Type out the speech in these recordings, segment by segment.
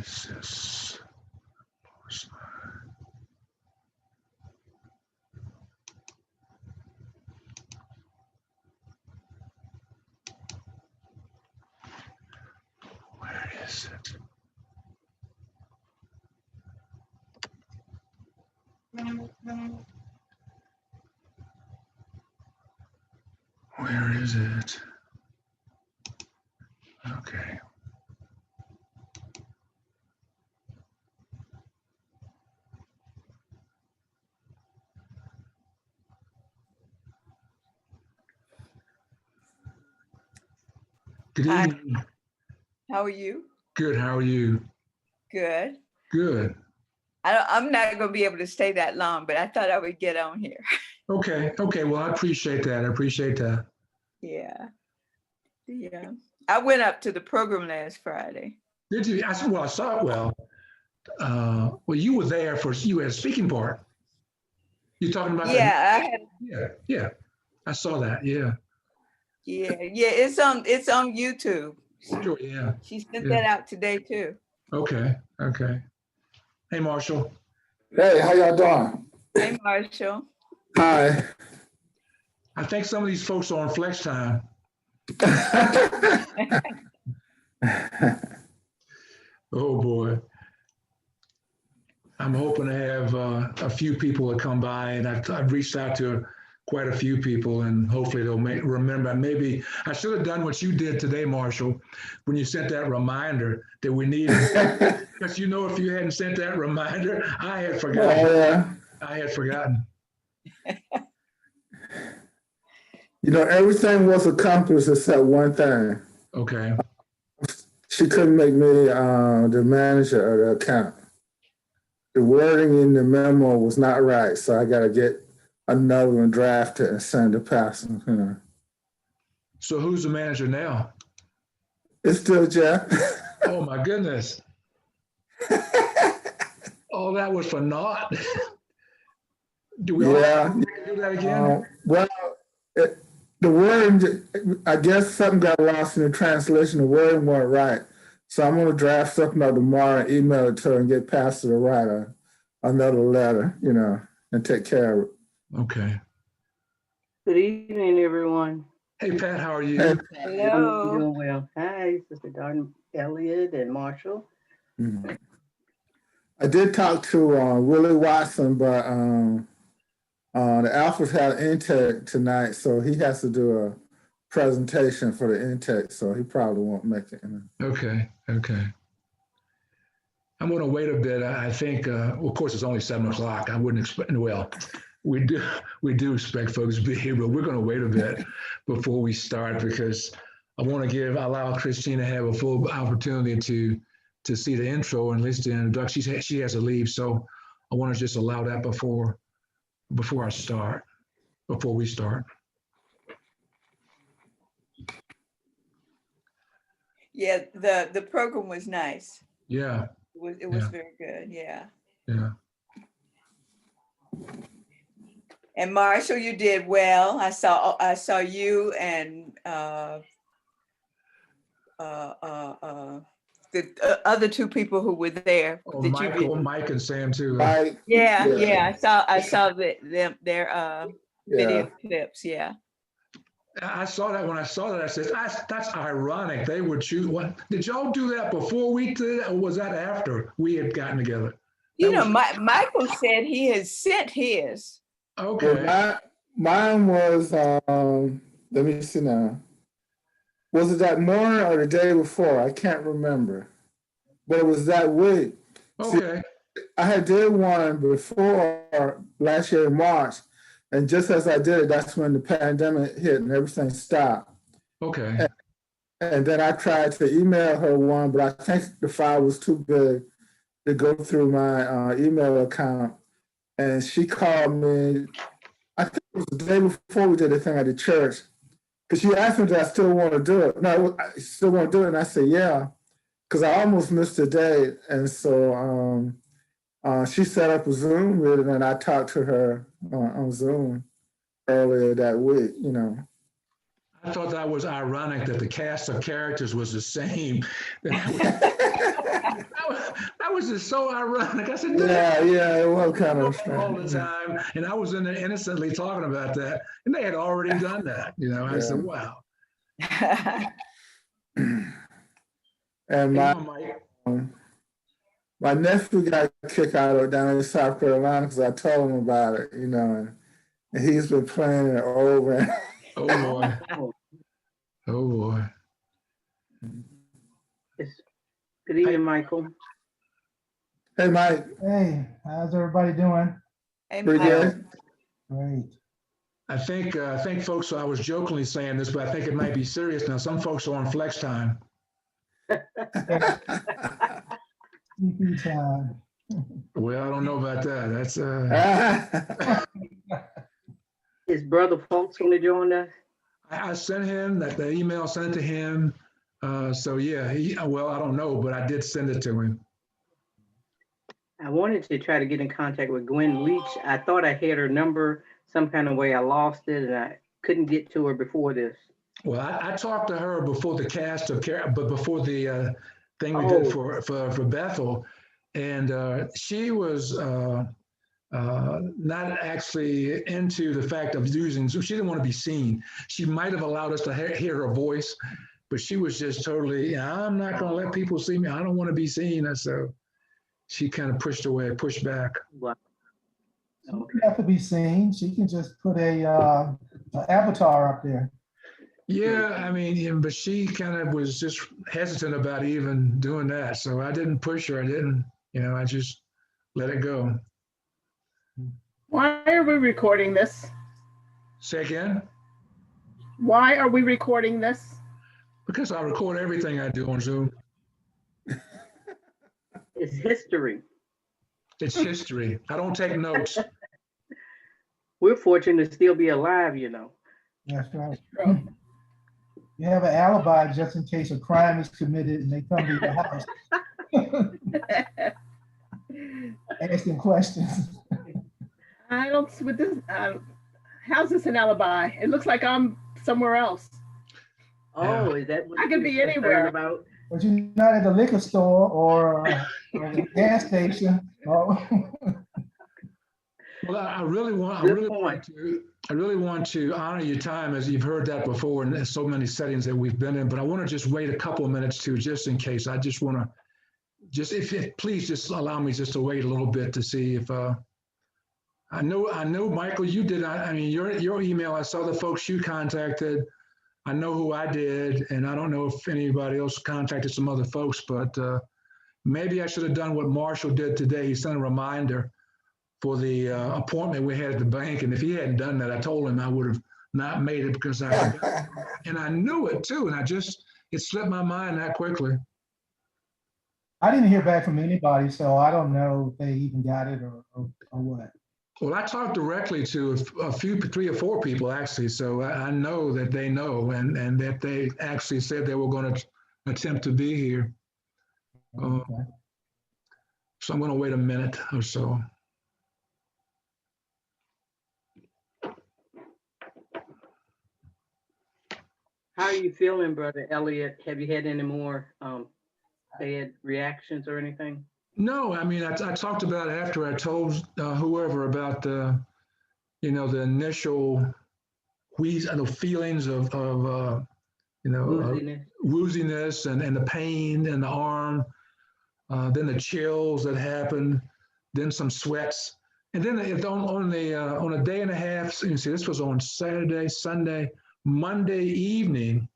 is this? Where is it? Where is it? Okay. Good Hi. evening. How are you? Good. How are you? Good. Good. I'm not going to be able to stay that long, but I thought I would get on here. Okay. Okay. Well, I appreciate that. I appreciate that. Yeah. Yeah. I went up to the program last Friday. Did you? I saw it. Well, you were there you had a speaking part. You talking about that? Yeah, I had, Yeah. Yeah. I saw that. Yeah. yeah. It's on YouTube. Sure. Yeah. She sent Yeah. that out today too. Okay. Okay. Hey, Marshall. Hey, how y'all doing? Hey, Marshall. Hi. I think some of these folks are on flex time. Oh boy. I'm hoping to have a few people to come by, and I've reached out to quite a few people, and hopefully they'll remember. Maybe I should have done what you did today, Marshall, when you sent that reminder that we needed. Because if you hadn't sent that reminder, I had forgotten. Oh, yeah. I had forgotten. Everything was accomplished except one thing. Okay. She couldn't make me the manager of the account. The wording in the memo was not right, so I got to get another one drafted and send to Pastor. So who's the manager now? It's still Jeff. Oh my goodness. All that was for naught. Do we all have to do that again? The wording, I guess something got lost in the translation. The wording weren't right. So I'm going to draft something up tomorrow and email it to her and get Pastor to write another letter, and take care of it. Okay. Good evening, everyone. Hey, Pat, how are you? Hey. Hello. I'm doing well. Hi, Sister Darden Elliott and Marshall. Mhm. I did talk to Willie Watson, but the Alphas had an intake tonight, so he has to do a presentation for the intake, so he probably won't make it. Okay. Okay. I'm going to wait a bit. I think, of course, it's only 7:00. I wouldn't expect, well, we do expect folks to be here, but we're going to wait a bit before we start because I want to allow Christina to have a full opportunity to see the intro and listen to the introduction. She has to leave, so I want to just allow that before we start. Yeah, the program was nice. Yeah. It was very good. Yeah. Yeah. And Marshall, you did well. I saw you and the other two people who were there. Oh, Mike and Sam too. Right? Yeah. I saw their video clips. Yeah. I saw that. When I saw that, I said, that's ironic. They would choose one. Did y'all do that before we did it, or was that after we had gotten together? Michael said he has sent his. Okay. Well, mine was, let me see now. Was it that morning or the day before? I can't remember. But it was that week. Okay. See, I had did one before last year in March. And just as I did it, that's when the pandemic hit and everything stopped. Okay. And then I tried to email her one, but I think the file was too big to go through my email account. And she called me, I think it was the day before we did the thing at the church, because she asked me if I still want to do it. No, I still want to do it. And I said, yeah, because I almost missed the date. And so she set up a Zoom with it, and I talked to her on Zoom earlier that week, I thought that was ironic that the cast of characters was the same. That that was just so ironic. I said, Yeah, it was kind of all the strange. time. And I was in there innocently talking about that. And they had already done that. You know, I said, Yeah. wow. And Hey, my Mike. my nephew got kicked out of down in South Carolina because I told him about it, and he's been playing it over. And Oh boy. Oh, Oh boy. good evening, Michael. Hey, Mike, Hey, how's everybody doing? Hey, pretty Michael. good? Great. I think folks, I was jokingly saying this, but I think it might be serious now. Some folks are on flex time. CP time. Well, I don't know about that. That's Is Brother Folks going to join us? I sent him the email, sent it to him. So yeah, well, I don't know, but I did send it to him. I wanted to try to get in contact with Gwen Leach. I thought I had her number some kind of way. I lost it and I couldn't get to her before this. Well, I talked to her before the cast of but before the thing we Oh. did for Bethel, and she was not actually into the fact of using. So she didn't want to be seen. She might have allowed us to hear her voice, but she was just totally. I'm not going to let people see me. I don't want to be seen. And so she kind of pushed back. Wow. She doesn't have to be seen. She can just put a avatar up there. Yeah, I mean, but she kind of was just hesitant about even doing that. So I didn't push her. I just let it go. Why are we recording this? Say again? Why are we recording this? Because I record everything I do on Zoom. It's history. It's history. I don't take notes. We're fortunate to still be alive, That's right. You have an alibi just in case a crime is committed and they come to your house. Asking questions. I don't, with this, how's this an alibi? It looks like I'm somewhere else. Oh, is that what I could you're be concerned anywhere. about? But you're not at the liquor store or a gas station. Well, I really want to honor your time, as you've heard that before in so many settings that we've been in. But I want to just wait a couple of minutes too, just in case. I just want to, if please just allow me just to wait a little bit to see if. I know, Michael, you did. I mean, your email. I saw the folks you contacted. I know who I did, and I don't know if anybody else contacted some other folks, but maybe I should have done what Marshall did today. He sent a reminder for the appointment we had at the bank, and if he hadn't done that, I told him I would have not made it because I forgot. And I knew it too, and it slipped my mind that quickly. I didn't hear back from anybody, so I don't know if they even got it or what. Well, I talked directly to a few, 3 or 4 people actually, so I know that they know and that they actually said they were going to attempt to be here. Okay. So I'm going to wait a minute or so. How are you feeling, Brother Elliot? Have you had any more bad reactions or anything? No, I mean, I talked about it after I told whoever about the initial feelings of Wooziness? wooziness and the pain in the arm, then the chills that happened, then some sweats, and then on a day and a half. You see, this was on Saturday, Sunday, Monday evening.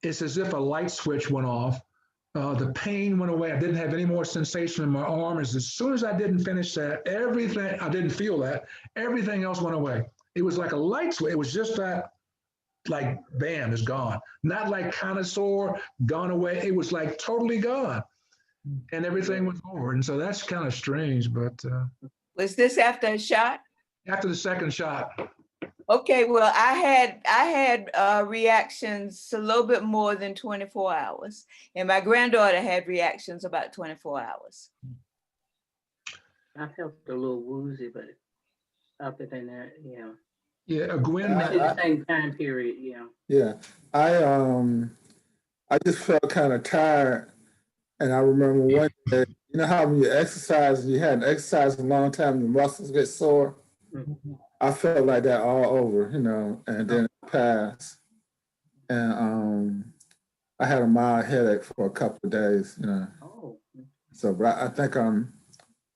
It's as if a light switch went off. The pain went away. I didn't have any more sensation in my arm. As soon as I didn't finish that, I didn't feel that. Everything else went away. It was like a light switch. It was just that, like, bam, it's gone. Not like kind of sore, gone away. It was like totally gone. And everything was over. And so that's kind of strange. But Was this after a shot? after the second shot, Okay, well, I had reactions a little bit more than 24 hours, and my granddaughter had reactions about 24 hours. I felt a little woozy, but other than that, yeah. yeah, Gwen. At the same time period, yeah. Yeah, I just felt kind of tired, and I remember one day You know how when you exercise, you hadn't exercised a long time, your muscles get sore. I felt like that all over, you know, and then it passed. And I had a mild headache for a couple of days, you know. Oh, So, but I think I'm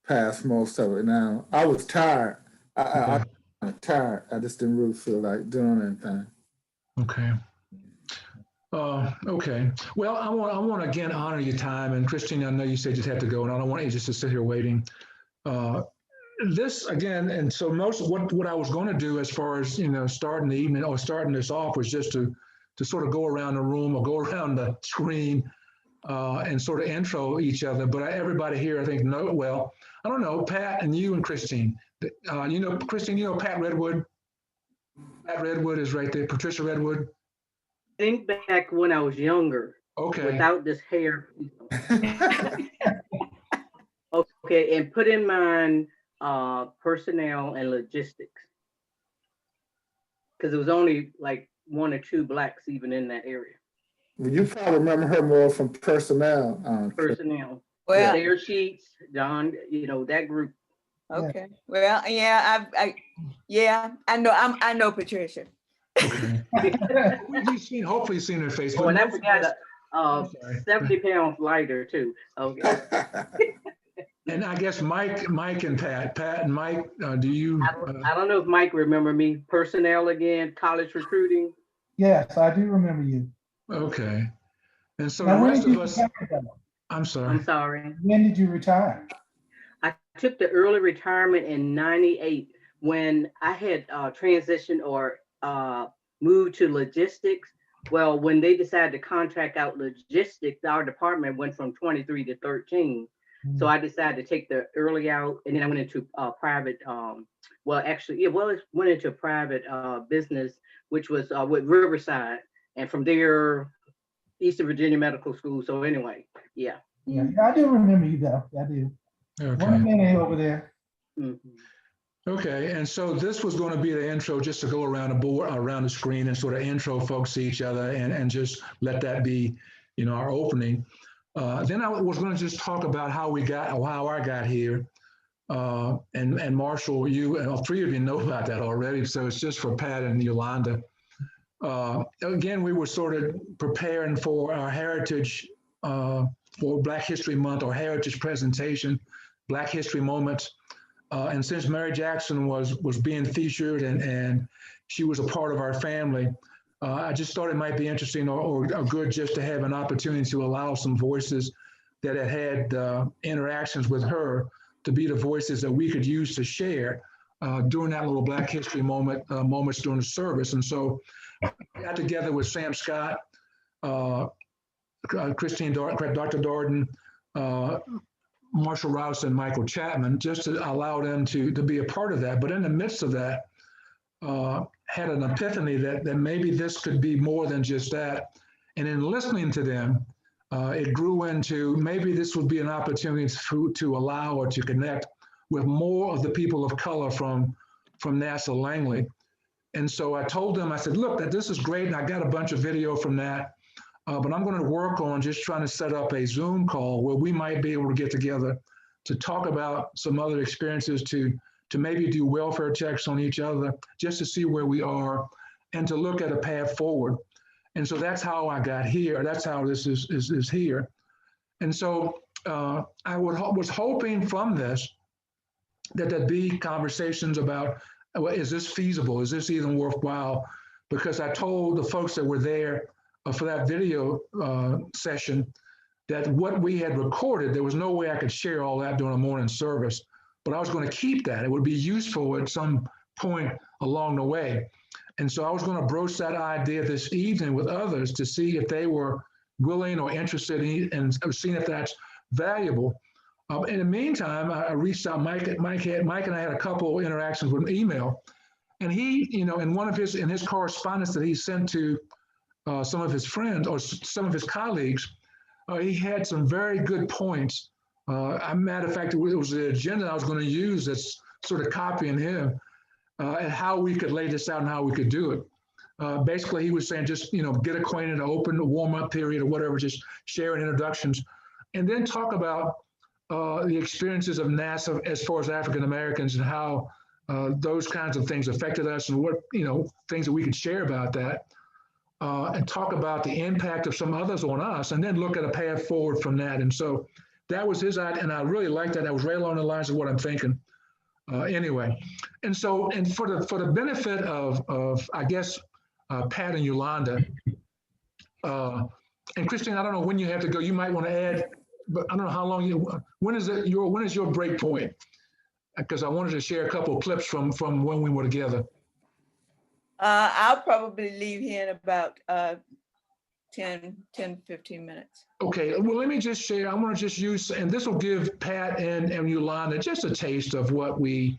past most of it now. I was tired. I'm tired. I just didn't really feel like doing anything. Okay. Okay. Well, I want to again honor your time. And Christine, I know you said you had to go, and I don't want you just to sit here waiting. This again, and so most what I was going to do as far as, you know, starting the evening or starting this off was just to sort of go around the room or go around the screen and sort of intro each other. But everybody here, I think, know, well, I don't know, Pat and you and Christine. You know, Christine, you know Pat Redwood? Pat Redwood is right there, Patricia Redwood. think back when I was younger, Okay. without this hair. Okay, and put in mind personnel and logistics. Because it was only like 1 or 2 blacks even in that area. You probably remember her more from personnel. Personnel, Well, their sheets, John, you know, that group. okay. Well, yeah, I know Patricia. Okay. You've seen, hopefully seen her face. Oh, but and I most of forgot, us- I'm sorry. 70 pounds lighter too. Okay. And I guess Mike and Pat and Mike, do you? I don't know if Mike remember me. Personnel again, college recruiting. Yes, I do remember you. Okay. And so Now, the when rest did of you us, retire, though? I'm sorry. I'm sorry. When did you retire? I took the early retirement in '98 when I had transitioned or moved to logistics. Well, when they decided to contract out logistics, our department went from 23 to 13. So I decided to take the early out, and then I went into private. It went into private business, which was with Riverside, and from there, Eastern Virginia Medical School. So anyway, yeah. Yeah, I do remember you though. I do. One Okay. minute over there. Mhm. Okay. And so this was going to be the intro, just to go around the board, around the screen, and sort of intro folks to each other, and just let that be, you know, our opening. Then I was going to just talk about how I got here. And Marshall, you and all 3 of you know about that already. So it's just for Pat and Yolanda. Again, we were sort of preparing for our heritage, for Black History Month, or heritage presentation, Black History Moments. And since Mary Jackson was being featured and she was a part of our family, I just thought it might be interesting or good just to have an opportunity to allow some voices that had interactions with her to be the voices that we could use to share during that little Black History moments during the service. And so I got together with Sam Scott, Christine, Dr. Darden, Marshall Rouse, and Michael Chapman, just to allow them to be a part of that. But in the midst of that, had an epiphany that maybe this could be more than just that. And in listening to them, it grew into maybe this would be an opportunity to allow or to connect with more of the people of color from NASA Langley. And so I told them, I said, look, this is great, and I got a bunch of video from that, but I'm going to work on just trying to set up a Zoom call where we might be able to get together to talk about some other experiences, to maybe do welfare checks on each other, just to see where we are and to look at a path forward. And so that's how I got here. That's how this is here. And so I was hoping from this that there'd be conversations about, well, is this feasible? Is this even worthwhile? Because I told the folks that were there for that video session that what we had recorded, there was no way I could share all that during a morning service, but I was going to keep that. It would be useful at some point along the way. And so I was going to broach that idea this evening with others to see if they were willing or interested in seeing if that's valuable. In the meantime, I reached out. Mike and I had a couple interactions with email, and he, you know, in his correspondence that he sent to some of his friends or some of his colleagues, he had some very good points. Matter of fact, it was the agenda I was going to use that's sort of copying him, and how we could lay this out and how we could do it. Basically, he was saying just, you know, get acquainted, open a warm-up period or whatever, just sharing introductions, and then talk about the experiences of NASA as far as African Americans and how those kinds of things affected us and what, things that we could share about that. And talk about the impact of some others on us, and then look at a path forward from that. And so that was his idea, and I really liked that. That was right along the lines of what I'm thinking. Anyway, and so, and for the benefit of I guess Pat and Yolanda, and Christine, I don't know when you have to go. You might want to add, but I don't know how long when is your break point? Because I wanted to share a couple of clips from when we were together. I'll probably leave here in about 10, 15 minutes. Okay, well, let me just share. I want to just use, and this will give Pat and Yolanda just a taste of what we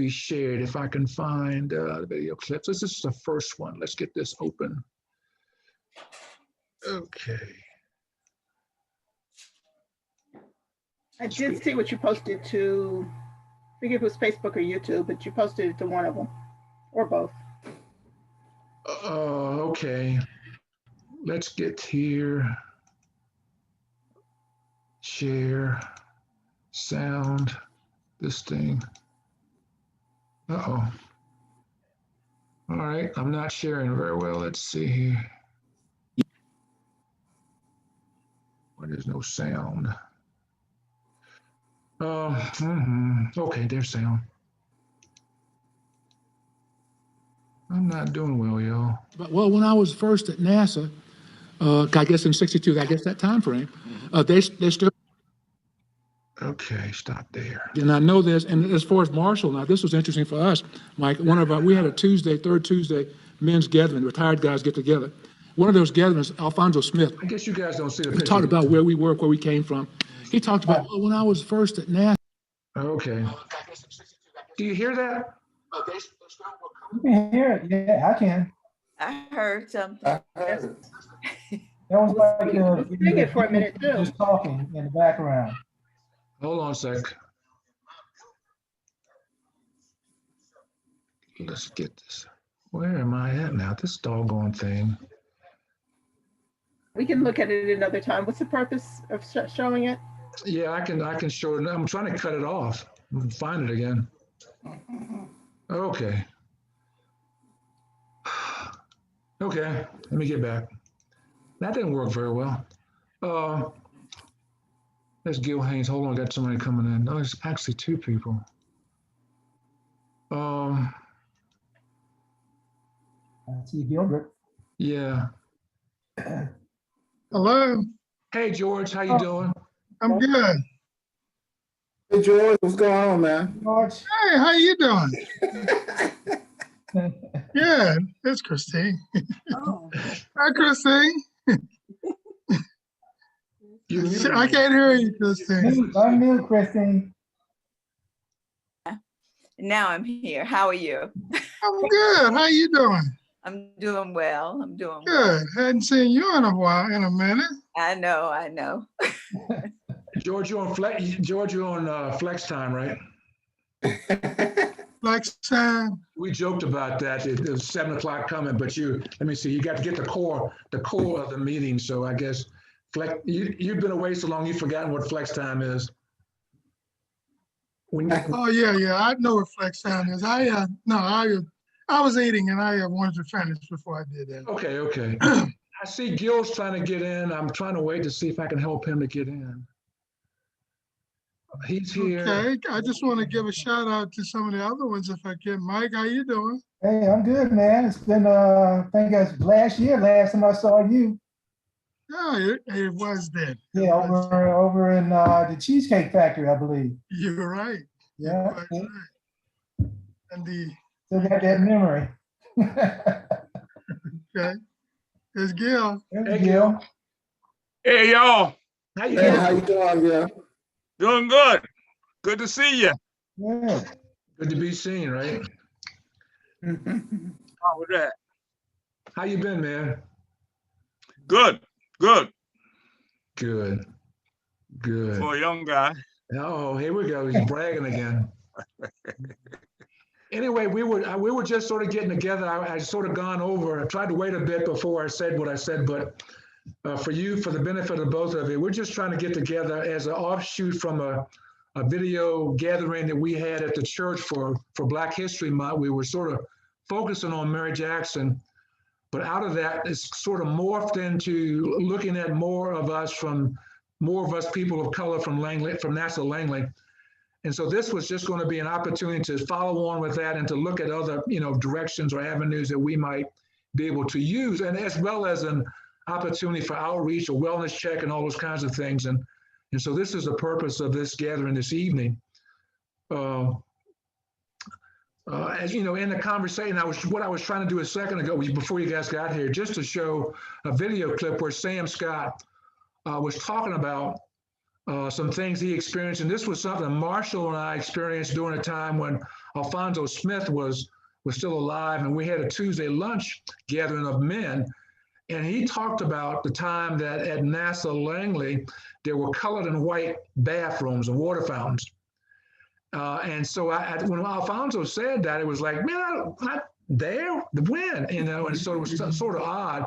shared. If I can find the video clips. This is the first one. Let's get this open. Okay. I did see what you posted to, I think it was Facebook or YouTube, but you posted it to one of them or both. Okay. Let's get here. Share, sound, this thing. Uh-oh. All right, I'm not sharing very well. Let's see here. Well, there's no sound. Okay, there's sound. I'm not doing well, y'all. But, well, when I was first at NASA, I guess in '62, I guess that time frame, they still. Okay, stop there. And I know this, and as far as Marshall, now this was interesting for us, Mike. We had a third Tuesday men's gathering, retired guys get together. One of those gatherings, Alfonso Smith, I guess you guys don't see the he picture. talked about where we work, where we came from. He talked about, well, when I was first at NASA. Okay. Do you hear that? You can hear it. Yeah, I can. I heard something. I heard it. That was like Sing it for a minute too. just talking in the background. Hold on a sec. Let's get this. Where am I at now? This doggone thing. We can look at it another time. What's the purpose of showing it? Yeah, I can show it. I'm trying to cut it off. Find it again. Okay. Okay, let me get back. That didn't work very well. There's Gil Haynes. Hold on, I got somebody coming in. No, there's actually two people. I see Gilbert. Yeah. Hello, Hey, George, how you doing? I'm good. Hey, George, what's going on, man? George. Hey, how you doing? Good. It's Christine. Oh. Hi, Christine. I can't hear you, Christine. Unmute, Christine. Now I'm here. How are you? I'm good. How you doing? I'm doing well. I'm doing well. Good. Hadn't seen you in a minute. I know. George, you're on flex time, right? Flex time. We joked about that. It was 7 o'clock coming, but let me see, you got to get the core of the meeting. So I guess you've been away so long, you've forgotten what flex time is. Oh yeah. I know what flex time is. I was eating and I wanted to finish before I did that. Okay. I see Gil's trying to get in. I'm trying to wait to see if I can help him to get in. He's here. Okay. I just want to give a shout out to some of the other ones if I can. Mike, how you doing? Hey, I'm good, man. It's been, I think that's last time I saw you. Yeah, it was then. Yeah, over in the Cheesecake Factory, I believe. You're right. Yeah. You're quite right. And Still got that memory. okay. There's Gil. There's Gil. Hey, y'all. How you Hey, doing? how you doing, yeah? Doing good. Good to see you. Yeah. Good to be seen, right? How was that? How you been, man? Good. Good. For a young guy. Oh, here we go. He's bragging again. Anyway, we were just sort of getting together. I sort of gone over. I tried to wait a bit before I said what I said, but for you, for the benefit of both of you. We're just trying to get together as an offshoot from a video gathering that we had at the church for Black History Month. We were sort of focusing on Mary Jackson, but out of that, it's sort of morphed into looking at more of us people of color from Langley, from Nassau Langley. And so this was just going to be an opportunity to follow on with that and to look at other, directions or avenues that we might be able to use, and as well as an opportunity for outreach, a wellness check, and all those kinds of things. And so this is the purpose of this gathering this evening. As you know, in the conversation, what I was trying to do a second ago, before you guys got here, just to show a video clip where Sam Scott was talking about some things he experienced. And this was something Marshall and I experienced during a time when Alfonso Smith was still alive, and we had a Tuesday lunch gathering of men. And he talked about the time that at Nassau Langley, there were colored and white bathrooms and water fountains. And so when Alfonso said that, it was like, man, I'm not there, when, and so it was sort of odd.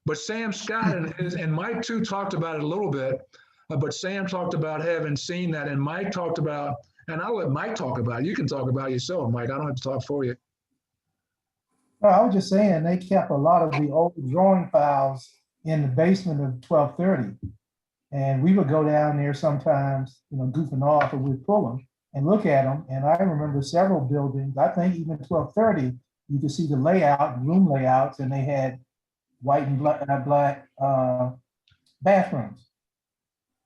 But Sam Scott and Mike too talked about it a little bit, but Sam talked about having seen that, and Mike talked about, and I'll let Mike talk about it. You can talk about it yourself, Mike. I don't have to talk for you. No, I was just saying they kept a lot of the old drawing files in the basement of 1230. And we would go down there sometimes, goofing off, and we'd pull them and look at them. And I remember several buildings, I think even 1230, you could see the layout, room layouts, and they had white and black bathrooms.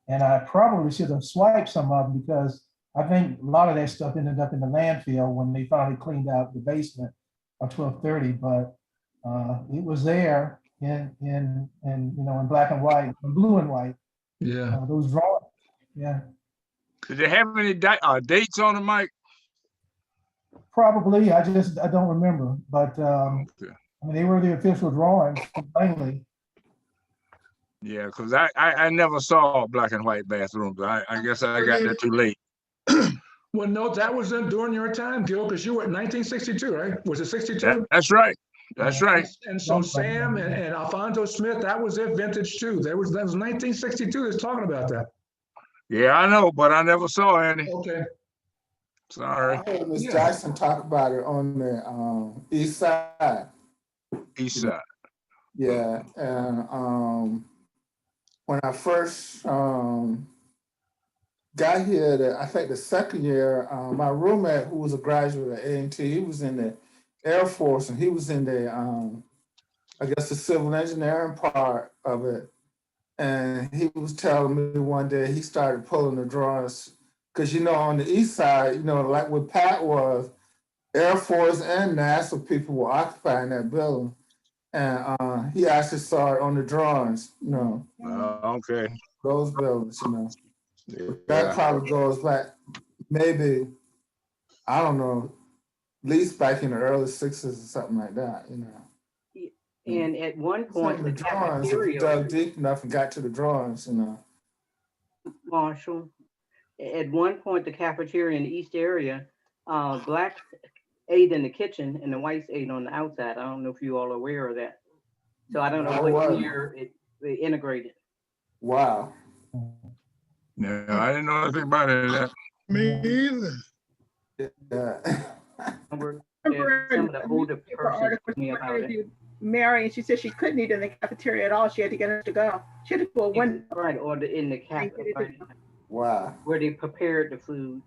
And I probably should have swiped some of them, because I think a lot of that stuff ended up in the landfill when they finally cleaned out the basement of 1230, but it was there in black and white, blue and white. Yeah. Those drawings. Yeah. Did they have any dates on them, Mike? Probably. I don't remember, but Okay. I mean, they were the official drawings plainly. Yeah, because I never saw black and white bathrooms. I guess I got there too late. Well, no, that was during your time, Gil, because you were in 1962, right? Was it 62? That's right. That's right. And so Sam and Alfonso Smith, that was their vintage too. That was 1962 that's talking about that. Yeah, I know, but I never saw any. Okay. Sorry. I heard Ms. Jackson talk about it on the east side. East side. Yeah, and when I first got here, I think the second year, my roommate, who was a graduate at A&T, he was in the Air Force, and he was in the, I guess, the civil engineering part of it. And he was telling me one day he started pulling the drawings, because, on the east side, like where Pat was, Air Force and NASA people were occupying that building. And he actually saw it on the drawings, Okay. those buildings, Yeah. That probably goes back, maybe, I don't know, at least back in the early 60s or something like that, And at one point, The the drawings, if you cafeteria, dug deep enough and got to the drawings, Marshall, at one point, the cafeteria in the east area, blacks ate in the kitchen and the whites ate on the outside. I don't know if you all are aware of that. So I don't know what year it integrated. Wow. No, I didn't know anything about any of that. Me either. Yeah. Some of the older persons told me about it. Mary, and she said she couldn't eat in the cafeteria at all. She had to get up to go. She had to go one. Right, or in the cafe, right, Wow. where they prepared the food,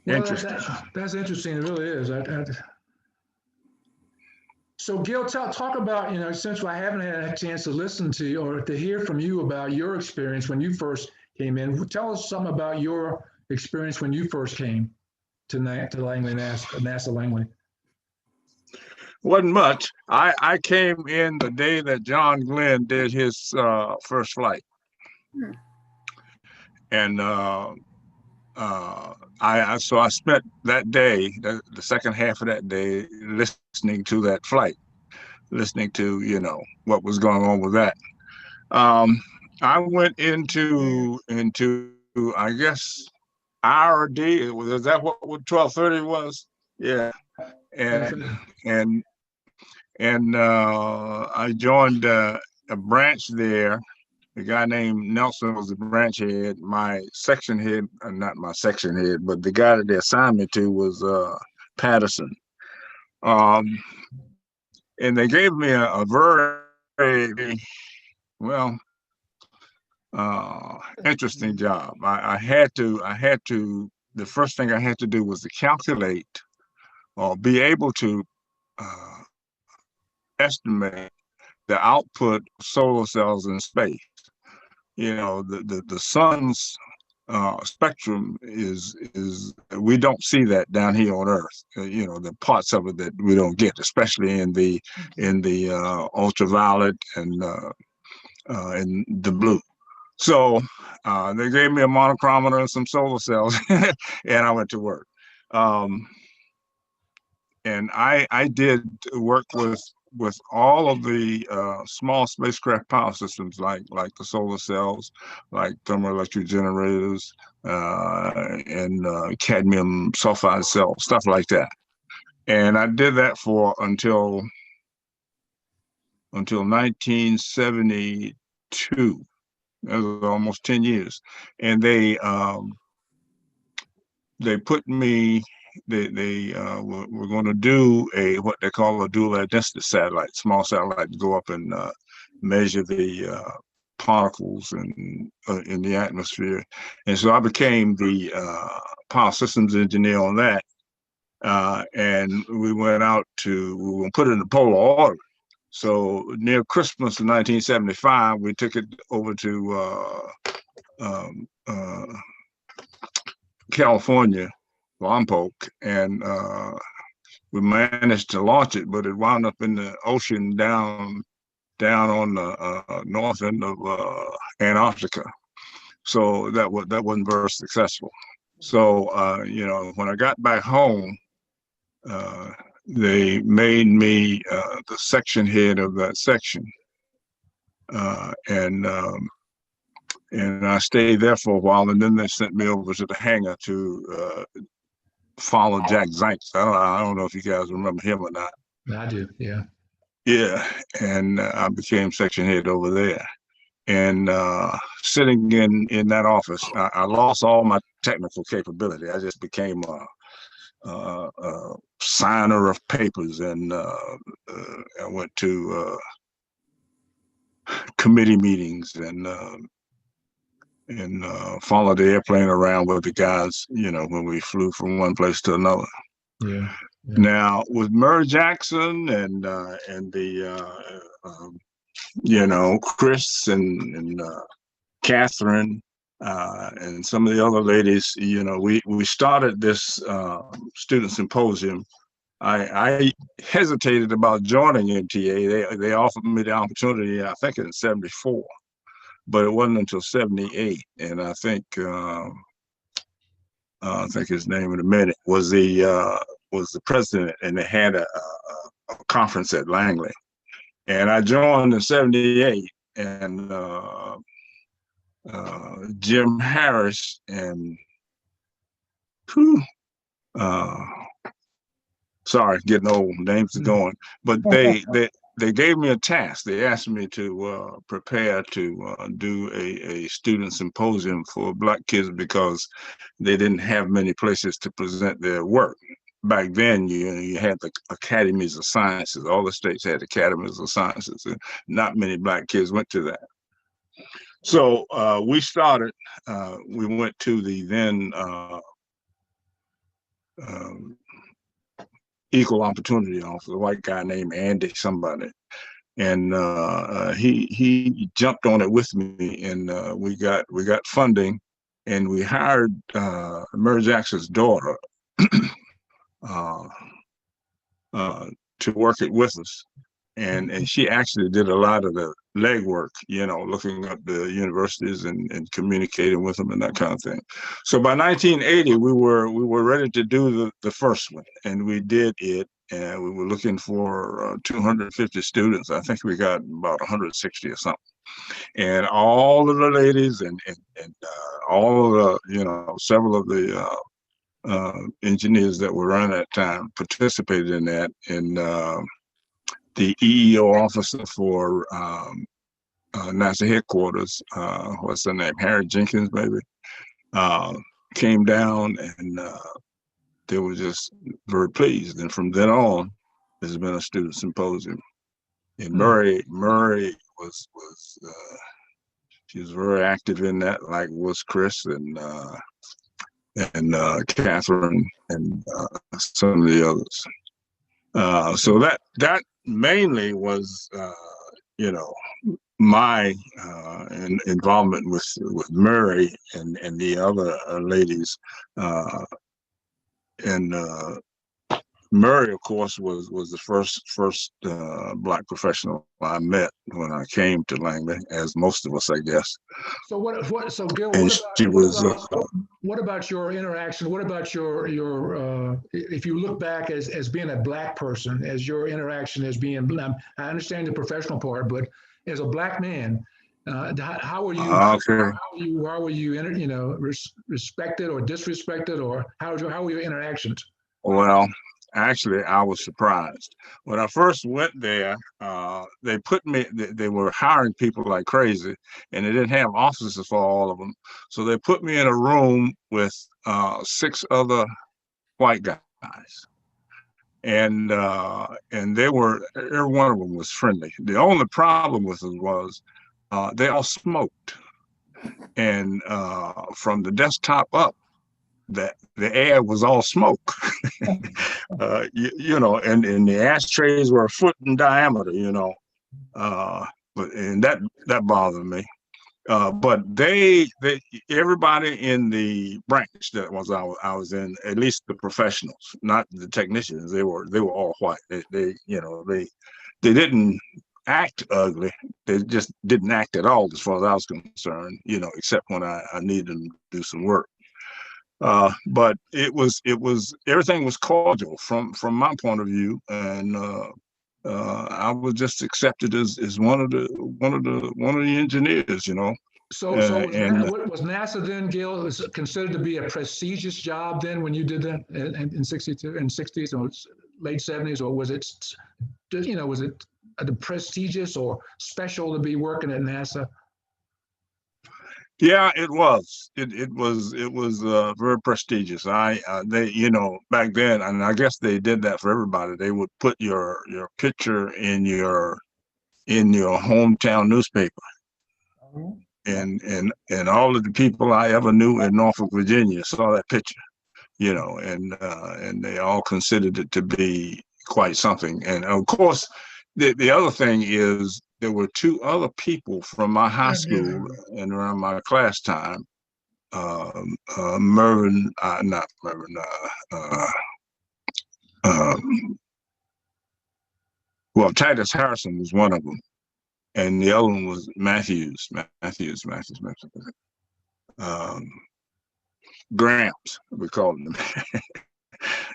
Well, Interesting. That's interesting. It really is. So Gil, talk about, since I haven't had a chance to listen to or to hear from you about your experience when you first came in. Tell us something about your experience when you first came to Langley, Nassau Langley. Wasn't much. I came in the day that John Glenn did his first flight. And so I spent that day, the second half of that day, listening to that flight, listening to, what was going on with that. I went into I guess, IRD. Is that what 1230 was? Yeah. And And I joined a branch there. A guy named Nelson was the branch head. My section head, not my section head, but the guy that they assigned me to was Patterson. And they gave me a very, well, interesting job. I had to, the first thing I had to do was to calculate or be able to estimate the output of solar cells in space. You know, the sun's spectrum is we don't see that down here on Earth. You know, the parts of it that we don't get, especially in the ultraviolet and the blue. So they gave me a monochromator and some solar cells, and I went to work. And I did work with all of the small spacecraft power systems, like the solar cells, like thermoelectric generators, and cadmium sulfide cells, stuff like that. And I did that for until 1972. That was almost 10 years. And they put me. They were going to do what they call a dual identity satellite, small satellite, to go up and measure the particles in the atmosphere. And so I became the power systems engineer on that. And we went out we were going to put it in the polar orbit. So near Christmas of 1975, we took it over to California, Lompoc, and we managed to launch it, but it wound up in the ocean down on the north end of Antarctica. So that wasn't very successful. So you know, when I got back home, they made me the section head of that section, and I stayed there for a while, and then they sent me over to the hangar to follow Jack Zients. I don't know if you guys remember him or not. I do, yeah. Yeah, and I became section head over there. And sitting in that office, I lost all my technical capability. I just became a signer of papers, and I went to committee meetings and followed the airplane around with the guys, you know, when we flew from one place to another. Yeah. Now with Murray Jackson and the you know, Chris and Catherine and some of the other ladies, you know, we started this student symposium. I hesitated about joining MTA. They offered me the opportunity, I think in '74. But it wasn't until '78, and I think his name in a minute was the president, and they had a conference at Langley, and I joined in '78, and Jim Harris and sorry, getting old, names are going, but they gave me a task. They asked me to prepare to do a student symposium for Black kids because they didn't have many places to present their work. Back then, you had the academies of sciences. All the states had academies of sciences, and not many Black kids went to that. So we started. We went to the then Equal Opportunity Office, a white guy named Andy somebody, and he jumped on it with me, and we got funding, and we hired Murray Jackson's daughter to work it with us, and she actually did a lot of the legwork, you know, looking up the universities and communicating with them and that kind of thing. So by 1980, we were ready to do the first one, and we did it. And we were looking for 250 students. I think we got about 160 or something. And all of the ladies and all of the, you know, several of the engineers that were around that time participated in that. And the EEO officer for NASA headquarters, what's her name, Harry Jenkins, maybe, came down, and they were just very pleased. And from then on, there's been a student symposium. And Murray was she was very active in that, like was Chris and Catherine and some of the others. So that mainly was, you know, my involvement with Murray and the other ladies, and Murray, of course, was the first Black professional I met when I came to Langley, as most of us, I guess. So so Gil, And she was. what about your interaction? What about your if you look back as being a Black person, as your interaction as being, I understand the professional part, but as a Black man, how were you? Okay. How were you, respected or disrespected, or how were your interactions? Well, actually, I was surprised. When I first went there, they put me, they were hiring people like crazy, and they didn't have offices for all of them. So they put me in a room with 6 other white guys. And every one of them was friendly. The only problem with them was they all smoked. And from the desktop up, that the air was all smoke, and the ashtrays were a foot in diameter, and that bothered me. But everybody in the branch that I was in, at least the professionals, not the technicians, they were all white. They didn't act ugly. They just didn't act at all, as far as I was concerned, except when I needed them to do some work. But it was everything was cordial from my point of view, and I was just accepted as one of the engineers, So was NASA then, Gil, was considered to be a prestigious job then when you did that in 62 and 60s or late 70s, or was it the prestigious or special to be working at NASA? Yeah, it was. It was very prestigious. They back then, and I guess they did that for everybody. They would put your picture in your hometown newspaper, and all of the people I ever knew in Norfolk, Virginia, saw that picture, and they all considered it to be quite something. And of course, the other thing is, there were 2 other people from my high school and around my class time. Titus Harrison was one of them, and the other one was Matthews. Gramps, we called them.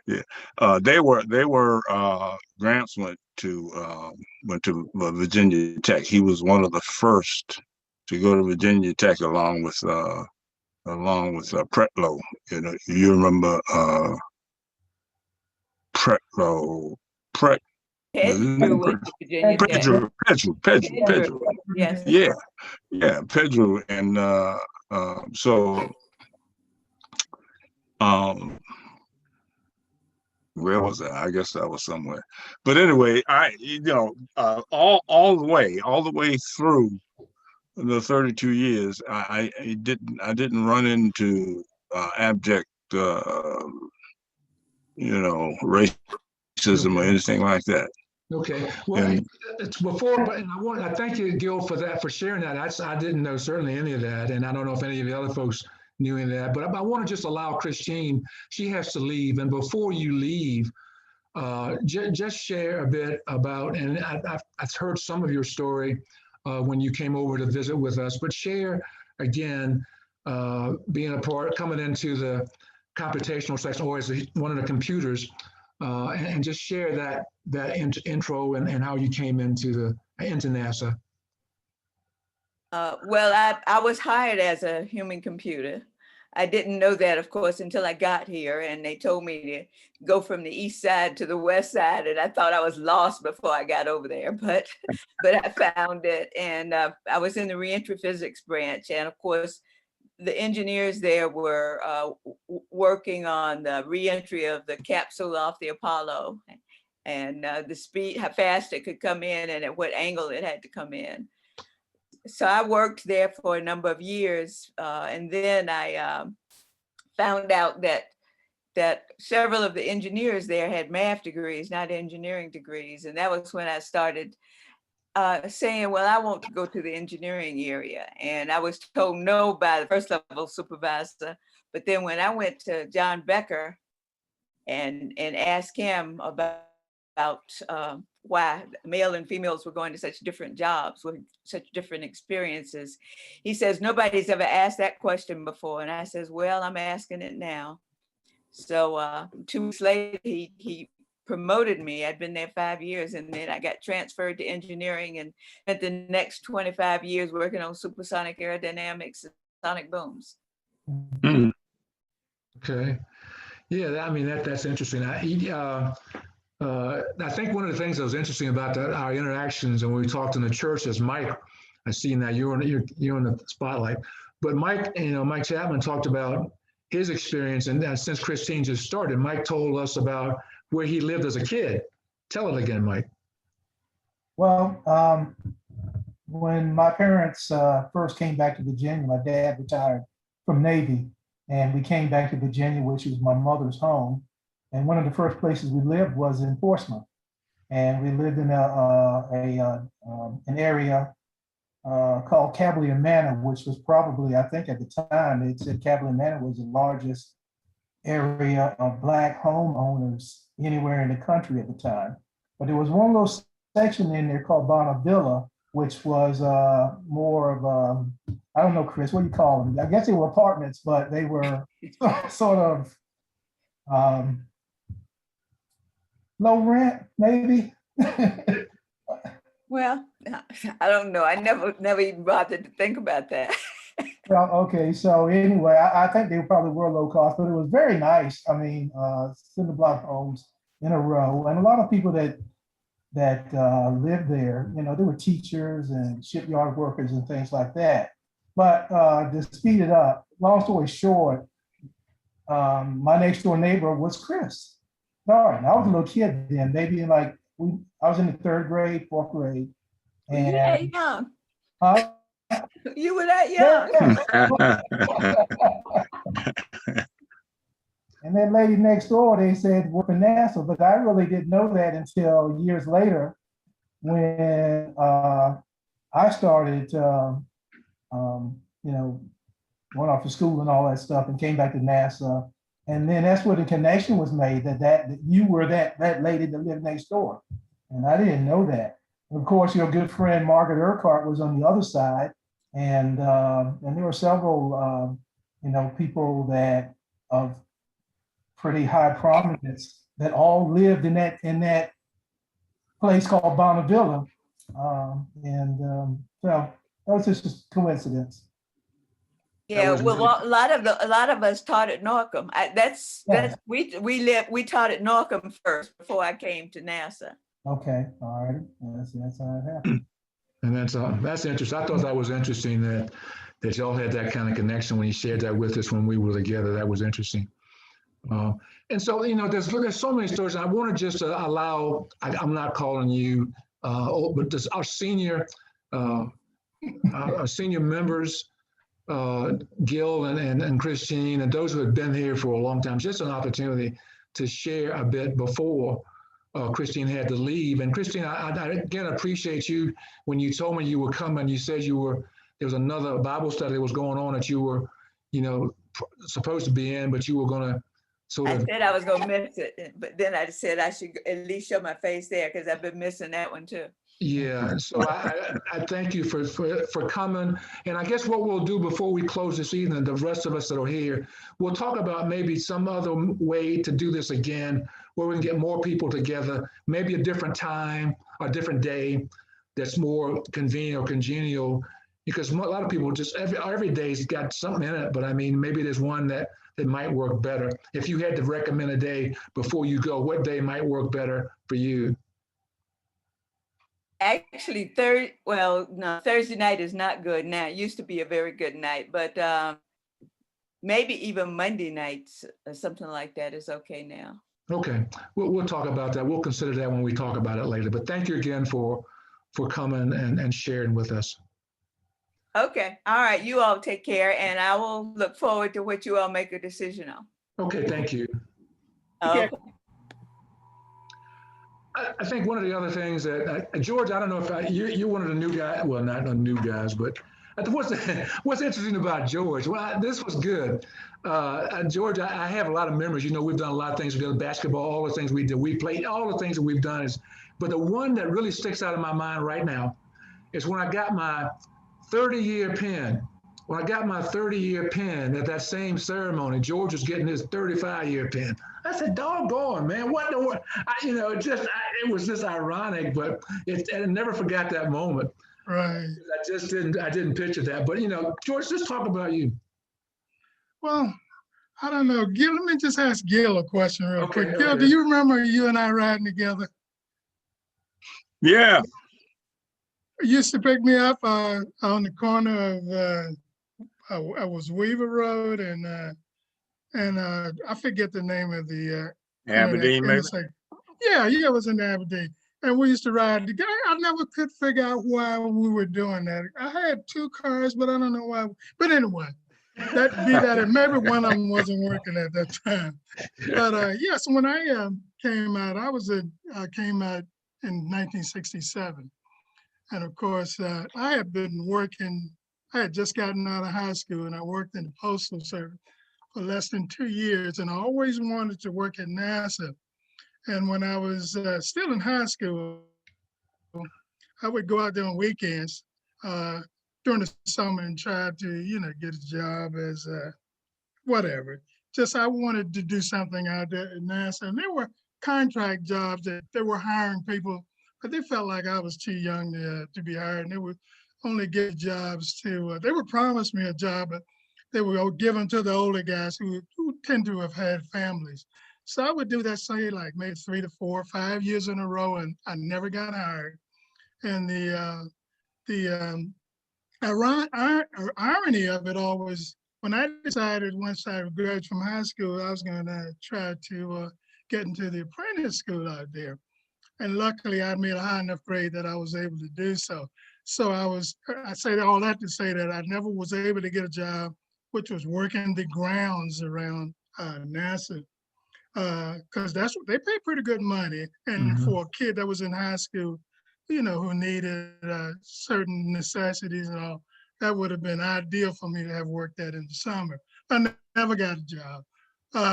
Yeah, they were. Gramps went to Virginia Tech. He was one of the first to go to Virginia Tech, along with Pretlow. You remember Pretlow? Pedro. Yes. Yeah, Pedro, and where was that? I guess that was somewhere. But anyway, all the way through the 32 years, I didn't run into abject, racism or anything like that. Okay. Well, it's I thank you, Gil, for sharing that. I didn't know certainly any of that, and I don't know if any of the other folks knew any of that. But I want to just allow Christine. She has to leave, and before you leave, just share a bit about. And I've heard some of your story when you came over to visit with us, but share again, coming into the computational section, or as one of the computers. And just share that intro and how you came into NASA. Well, I was hired as a human computer. I didn't know that, of course, until I got here, and they told me to go from the east side to the west side, and I thought I was lost before I got over there, but I found it, and I was in the reentry physics branch, and of course, the engineers there were working on the reentry of the capsule off the Apollo, and the speed, how fast it could come in, and at what angle it had to come in. So I worked there for a number of years, and then I found out that several of the engineers there had math degrees, not engineering degrees, and that was when I started saying, well, I want to go to the engineering area, and I was told no by the first level supervisor. But then when I went to John Becker and asked him about why male and females were going to such different jobs with such different experiences, he says, nobody's ever asked that question before. And I says, well, I'm asking it now. So 2 weeks later, he promoted me. I'd been there 5 years, and then I got transferred to engineering and spent the next 25 years working on supersonic aerodynamics and sonic booms. Okay. Yeah, I mean, that's interesting. I think one of the things that was interesting about our interactions and when we talked in the church is Mike. I see now you're in the spotlight, but Mike Chapman talked about his experience, and since Christine just started, Mike told us about where he lived as a kid. Tell it again, Mike. Well, when my parents first came back to Virginia, my dad retired from Navy, and we came back to Virginia, which was my mother's home. And one of the first places we lived was in Portsmouth, and we lived in an area called Cavalier Manor, which was probably, I think at the time, it said Cavalier Manor was the largest area of Black homeowners anywhere in the country at the time. But there was one little section in there called Bonnevilla, which was more of I don't know, Chris, what do you call them? I guess they were apartments, but they were sort of low rent, maybe. Well, I don't know. I never even bothered to think about that. Well, okay. So anyway, I think they probably were low cost, but it was very nice. I mean, cinder block homes in a row, and a lot of people that lived there, they were teachers and shipyard workers and things like that. But to speed it up, long story short, my next door neighbor was Chris. Darn, I was a little kid then, maybe I was in the 3rd grade, 4th grade. And you were that young. Huh? You were that young. And that lady next door, they said, we're from NASA, but I really didn't know that until years later when I started, went off to school and all that stuff and came back to NASA. And then that's where the connection was made that you were that lady that lived next door. And I didn't know that. And of course, your good friend, Margaret Urquhart, was on the other side. And there were several, people that of pretty high prominence that all lived in that place called Bonnevilla. So that was just a coincidence. Yeah, well, a lot of us taught at Norcom. We taught at Norcom first before I came to NASA. Okay, all right, that's how it happened. And that's interesting. I thought that was interesting that y'all had that kind of connection when you shared that with us when we were together. That was interesting. And so there's so many stories. I want to just allow. I'm not calling you, but just our senior members. Gil and Christine and those who have been here for a long time, just an opportunity to share a bit before Christine had to leave. And Christine, I again appreciate you when you told me you were coming. You said there was another Bible study that was going on that you were, supposed to be in, but you were going to I said I was going to miss it, but then I said I should at least show my face there because I've been missing that one too. Yeah, so I thank you for coming. And I guess what we'll do before we close this evening, the rest of us that are here, we'll talk about maybe some other way to do this again, where we can get more people together, maybe a different time, a different day that's more convenient or congenial. because a lot of people just every day's got something in it, but I mean, maybe there's one that might work better. If you had to recommend a day before you go, what day might work better for you? Actually, Thursday night is not good now. It used to be a very good night, but maybe even Monday nights or something like that is okay now. Okay, we'll talk about that. We'll consider that when we talk about it later. But thank you again for coming and sharing with us. Okay, all right, you all take care, and I will look forward to what you all make a decision on. Okay, thank you. Okay. I think one of the other things that George, I don't know if you're one of the new guys. Well, not the new guys, but what's interesting about George? Well, this was good. George, I have a lot of memories. You know, we've done a lot of things together, basketball, all the things we did. We played all the things that we've done. But the one that really sticks out in my mind right now is when I got my 30-year pin. When I got my 30-year pin at that same ceremony, George was getting his 35-year pin. I said, doggone, man, what the world? It was just ironic, but I never forgot that moment. Right. I didn't picture that. But, you know, George, let's talk about you. Well, I don't know. Gil, let me just ask Gil a question real quick. Gil, okay. do you remember you and I riding together? Yeah. You used to pick me up on the corner of I was Weaver Road and I forget the name of the Aberdeen, maybe? Yeah, it was in Aberdeen. And we used to ride together. I never could figure out why we were doing that. I had 2 cars, but I don't know why. But anyway, and maybe one of them wasn't working at that time. But yes, when I came out, I came out in 1967. And of course, I had been working, I had just gotten out of high school and I worked in the Postal Service for less than 2 years. And I always wanted to work at NASA. And when I was still in high school, I would go out there on weekends during the summer and try to, get a job as whatever. Just I wanted to do something out there at NASA. And there were contract jobs that they were hiring people, but they felt like I was too young to be hired. And they would only give jobs to, they would promise me a job, but they would give them to the older guys who tend to have had families. So I would do that, say, like maybe 3 to 4 or 5 years in a row, and I never got hired. And the irony of it all was when I decided once I graduated from high school, I was going to try to get into the apprentice school out there. And luckily, I made a high enough grade that I was able to do so. So I say all that to say that I never was able to get a job, which was working the grounds around NASA. Because that's what they pay pretty good money. And for a kid that was in high school, who needed certain necessities and all, that would have been ideal for me to have worked that in the summer. I never got a job.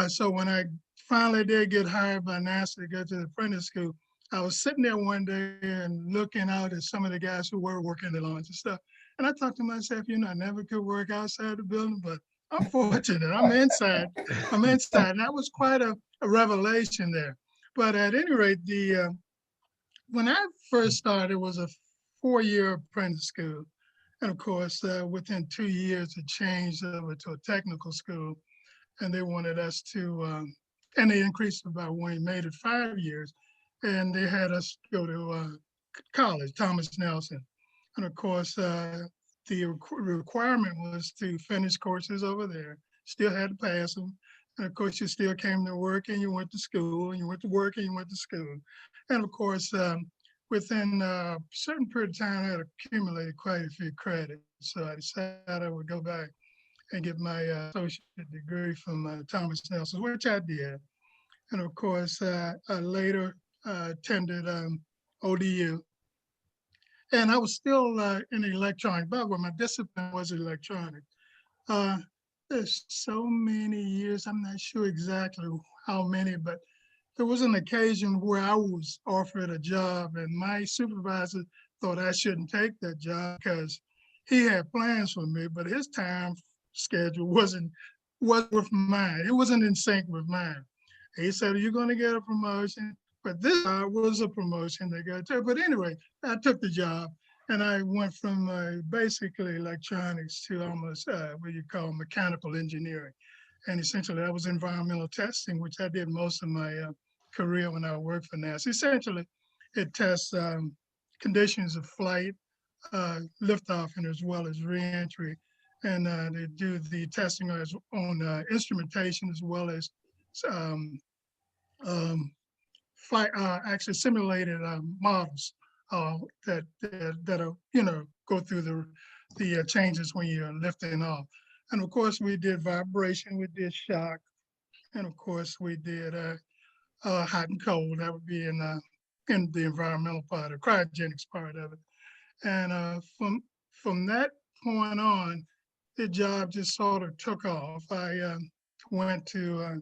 So when I finally did get hired by NASA to go to the apprentice school, I was sitting there one day and looking out at some of the guys who were working the lawns and stuff. And I thought to myself, I never could work outside the building, but I'm fortunate. I'm inside. And that was quite a revelation there. But at any rate, when I first started, it was a 4-year apprentice school. And of course, within 2 years, it changed over to a technical school. And they wanted us to, and they increased about when we made it 5 years. And they had us go to college, Thomas Nelson. And of course, the requirement was to finish courses over there, still had to pass them. And of course, you still came to work and you went to school and you went to work and you went to school. And of course, within a certain period of time, I had accumulated quite a few credits. So I decided I would go back and get my associate degree from Thomas Nelson, which I did. And of course, I later attended ODU. And I was still in electronics, but my discipline was electronics. There's so many years, I'm not sure exactly how many, but there was an occasion where I was offered a job and my supervisor thought I shouldn't take that job because he had plans for me, but his time schedule wasn't with mine. It wasn't in sync with mine. He said, you're going to get a promotion, but this was a promotion they got to. But anyway, I took the job. And I went from basically electronics to almost what you call mechanical engineering. And essentially that was environmental testing, which I did most of my career when I worked for NASA. Essentially, it tests conditions of flight, liftoff, and as well as reentry. And they do the testing on instrumentation as well as flight, actually simulated models that are, go through the changes when you're lifting off. And of course, we did vibration, we did shock, and of course, we did hot and cold. That would be in the environmental part, or cryogenics part of it. And from that point on, the job just sort of took off. I went to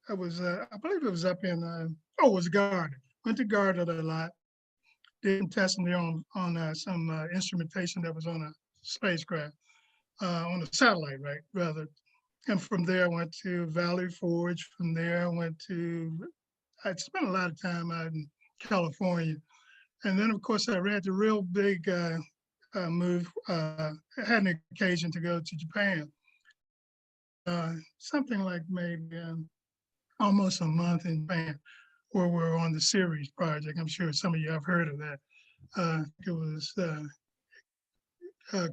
I believe it was up in it was Gardner. Went to Gardner a lot. Did some testing there on some instrumentation that was on a spacecraft, on a satellite, right, rather. And from there, I went to Valley Forge. From there, I spent a lot of time out in California. And then, of course, I had the real big move. I had an occasion to go to Japan. Something like maybe almost a month in Japan, where we're on the Ceres project. I'm sure some of you have heard of that. It was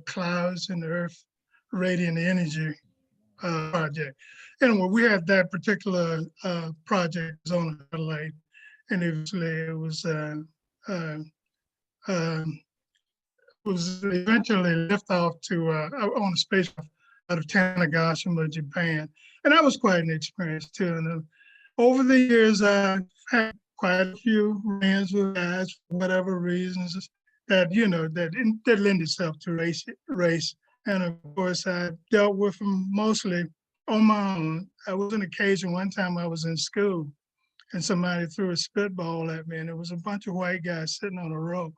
clouds in the Earth radiant energy project. Anyway, we had that particular project on a satellite, and eventually it was eventually lift off to on a spacecraft out of Tanegashima, Japan, and that was quite an experience too. And over the years, I've had quite a few runs with guys for whatever reasons that that lend itself to race. And of course, I dealt with them mostly on my own. I was on occasion one time I was in school and somebody threw a spitball at me, and it was a bunch of white guys sitting on a row.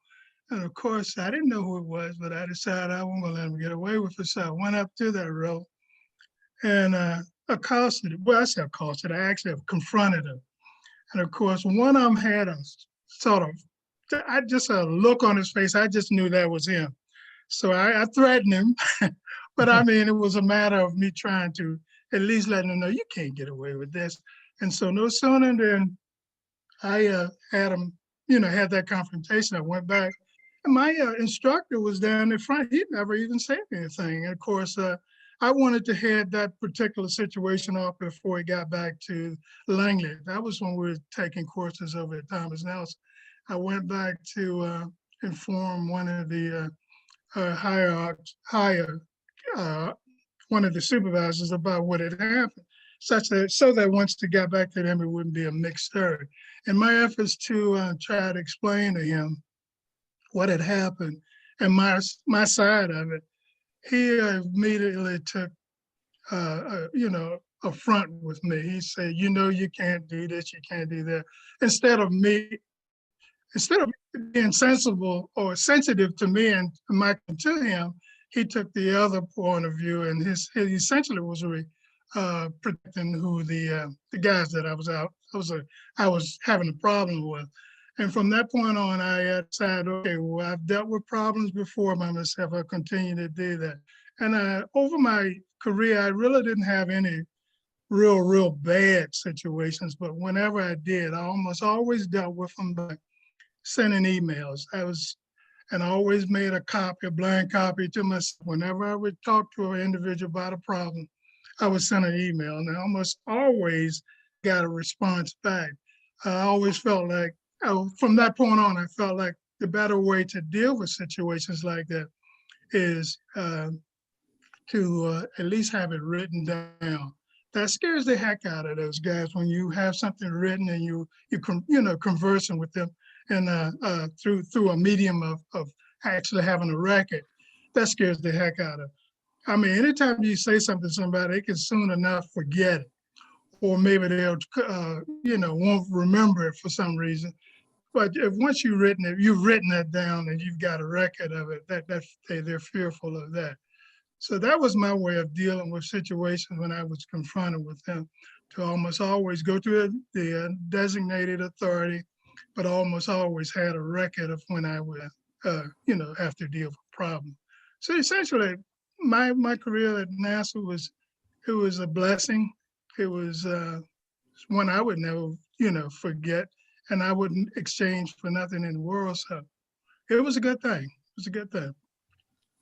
And of course, I didn't know who it was, but I decided I wasn't gonna let them get away with it. So I went up to that row and accosted, well, I said accosted, I actually confronted him. And of course, one of them had a sort of, just a look on his face, I just knew that was him. So I threatened him, but I mean, it was a matter of me trying to at least let him know, you can't get away with this. And so no sooner than I had him, had that confrontation, I went back. And my instructor was down in front. He never even said anything. And of course, I wanted to head that particular situation off before he got back to Langley. That was when we were taking courses over at Thomas Nelson. I went back to inform one of the one of the supervisors about what had happened, so that once they got back to them, it wouldn't be a mixed story. In my efforts to try to explain to him what had happened and my side of it, he immediately took, a front with me. He said, you can't do this, you can't do that. Instead of being sensible or sensitive to me and to him, he took the other point of view, and he essentially was protecting who the guys that I was having a problem with. And from that point on, I decided, okay, well, I've dealt with problems before by myself. I'll continue to do that. And over my career, I really didn't have any real bad situations, but whenever I did, I almost always dealt with them by sending emails. I always made a blank copy to myself. Whenever I would talk to an individual about a problem, I would send an email, and I almost always got a response back. I always felt like, from that point on, I felt like the better way to deal with situations like that is to at least have it written down. That scares the heck out of those guys when you have something written and you conversing with them and through a medium of actually having a record. That scares the heck out of them. I mean, anytime you say something to somebody, they can soon enough forget it, or maybe they'll won't remember it for some reason. But if once you've written it down and you've got a record of it, they're fearful of that. So that was my way of dealing with situations when I was confronted with them, to almost always go to the designated authority but almost always had a record of when I would, have to deal with a problem. So essentially, my career at NASA was a blessing. It was one I would never, forget, and I wouldn't exchange for nothing in the world. So it was a good thing. It was a good thing.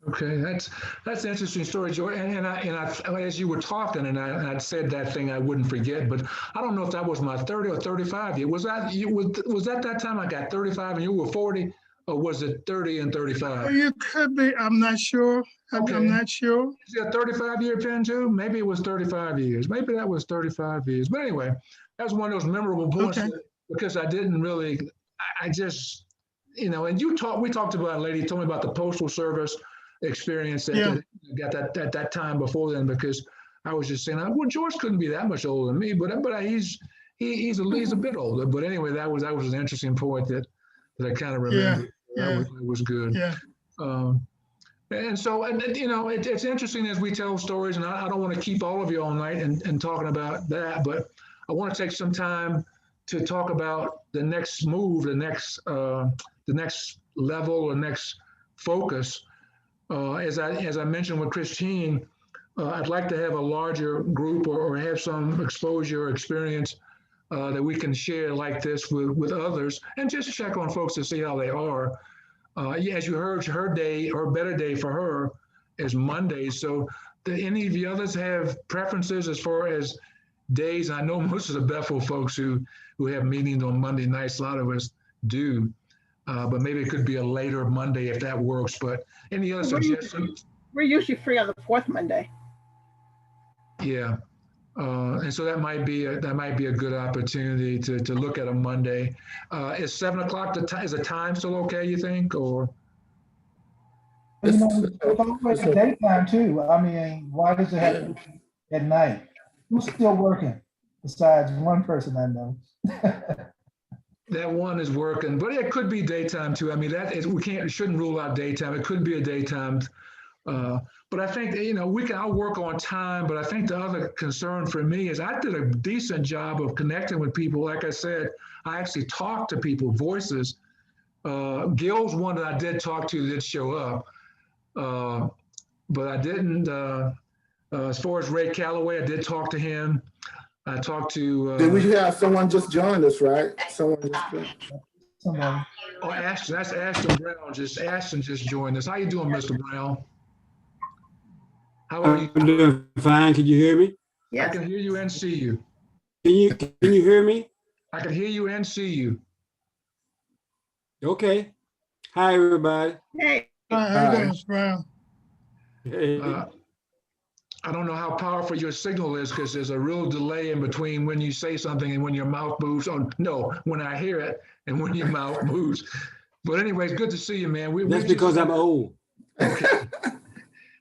Okay, that's an interesting story, George. And I as you were talking, and I said that thing I wouldn't forget, but I don't know if that was my 30 or 35 year. Was that time I got 35 and you were 40, or was it 30 and 35? You could be. I'm not sure. Okay. I'm not sure. Is it a 35-year pin too? Maybe it was 35 years. Maybe that was 35 years. But anyway, that was one of those memorable points because I didn't really. I just, and we talked about a lady told me about the Postal Service experience that got at that time before then, because I was just saying, well, George couldn't be that much older than me, but he's a bit older. But anyway, that was an interesting point that I kind of remember. That was good. Yeah. And so, it's interesting as we tell stories, and I don't want to keep all of you all night and talking about that, but I want to take some time to talk about the next move, the next level, the next focus. As I mentioned with Christine, I'd like to have a larger group or have some exposure or experience that we can share like this with others, and just check on folks to see how they are. As you heard, her better day for her is Monday. So do any of you others have preferences as far as days? I know most of the Bethel folks who have meetings on Monday nights, a lot of us do. But maybe it could be a later Monday if that works. But any other suggestions? We're usually free on the fourth Monday. Yeah, and so that might be a good opportunity to look at a Monday. Is 7 o'clock is the time still okay? You think, or? It's always daytime too. I mean, why does it have to be at night? Who's still working besides one person I know? That one is working, but it could be daytime too. I mean, shouldn't rule out daytime. It could be a daytime. But I think, I'll work on time, but I think the other concern for me is I did a decent job of connecting with people. Like I said, I actually talked to people, voices. Gil's one that I did talk to did show up, but I didn't, as far as Ray Calloway, I did talk to him. I talked to. Did we have someone just joined us, right? Someone just joined. Someone. Oh, Ashton, that's Ashton Brown. Ashton just joined us. How you doing, Mr. Brown? How are you? I'm doing fine. Can you hear me? I can hear you and see you. Can you hear me? I can hear you and see you. Okay. Hi, everybody. Hey. Hi, how you doing, Mr. Brown? Hey. I don't know how powerful your signal is because there's a real delay in between when you say something and when your mouth moves. Oh, no, when I hear it and when your mouth moves. But anyways, good to see you, man. That's because I'm old. Okay.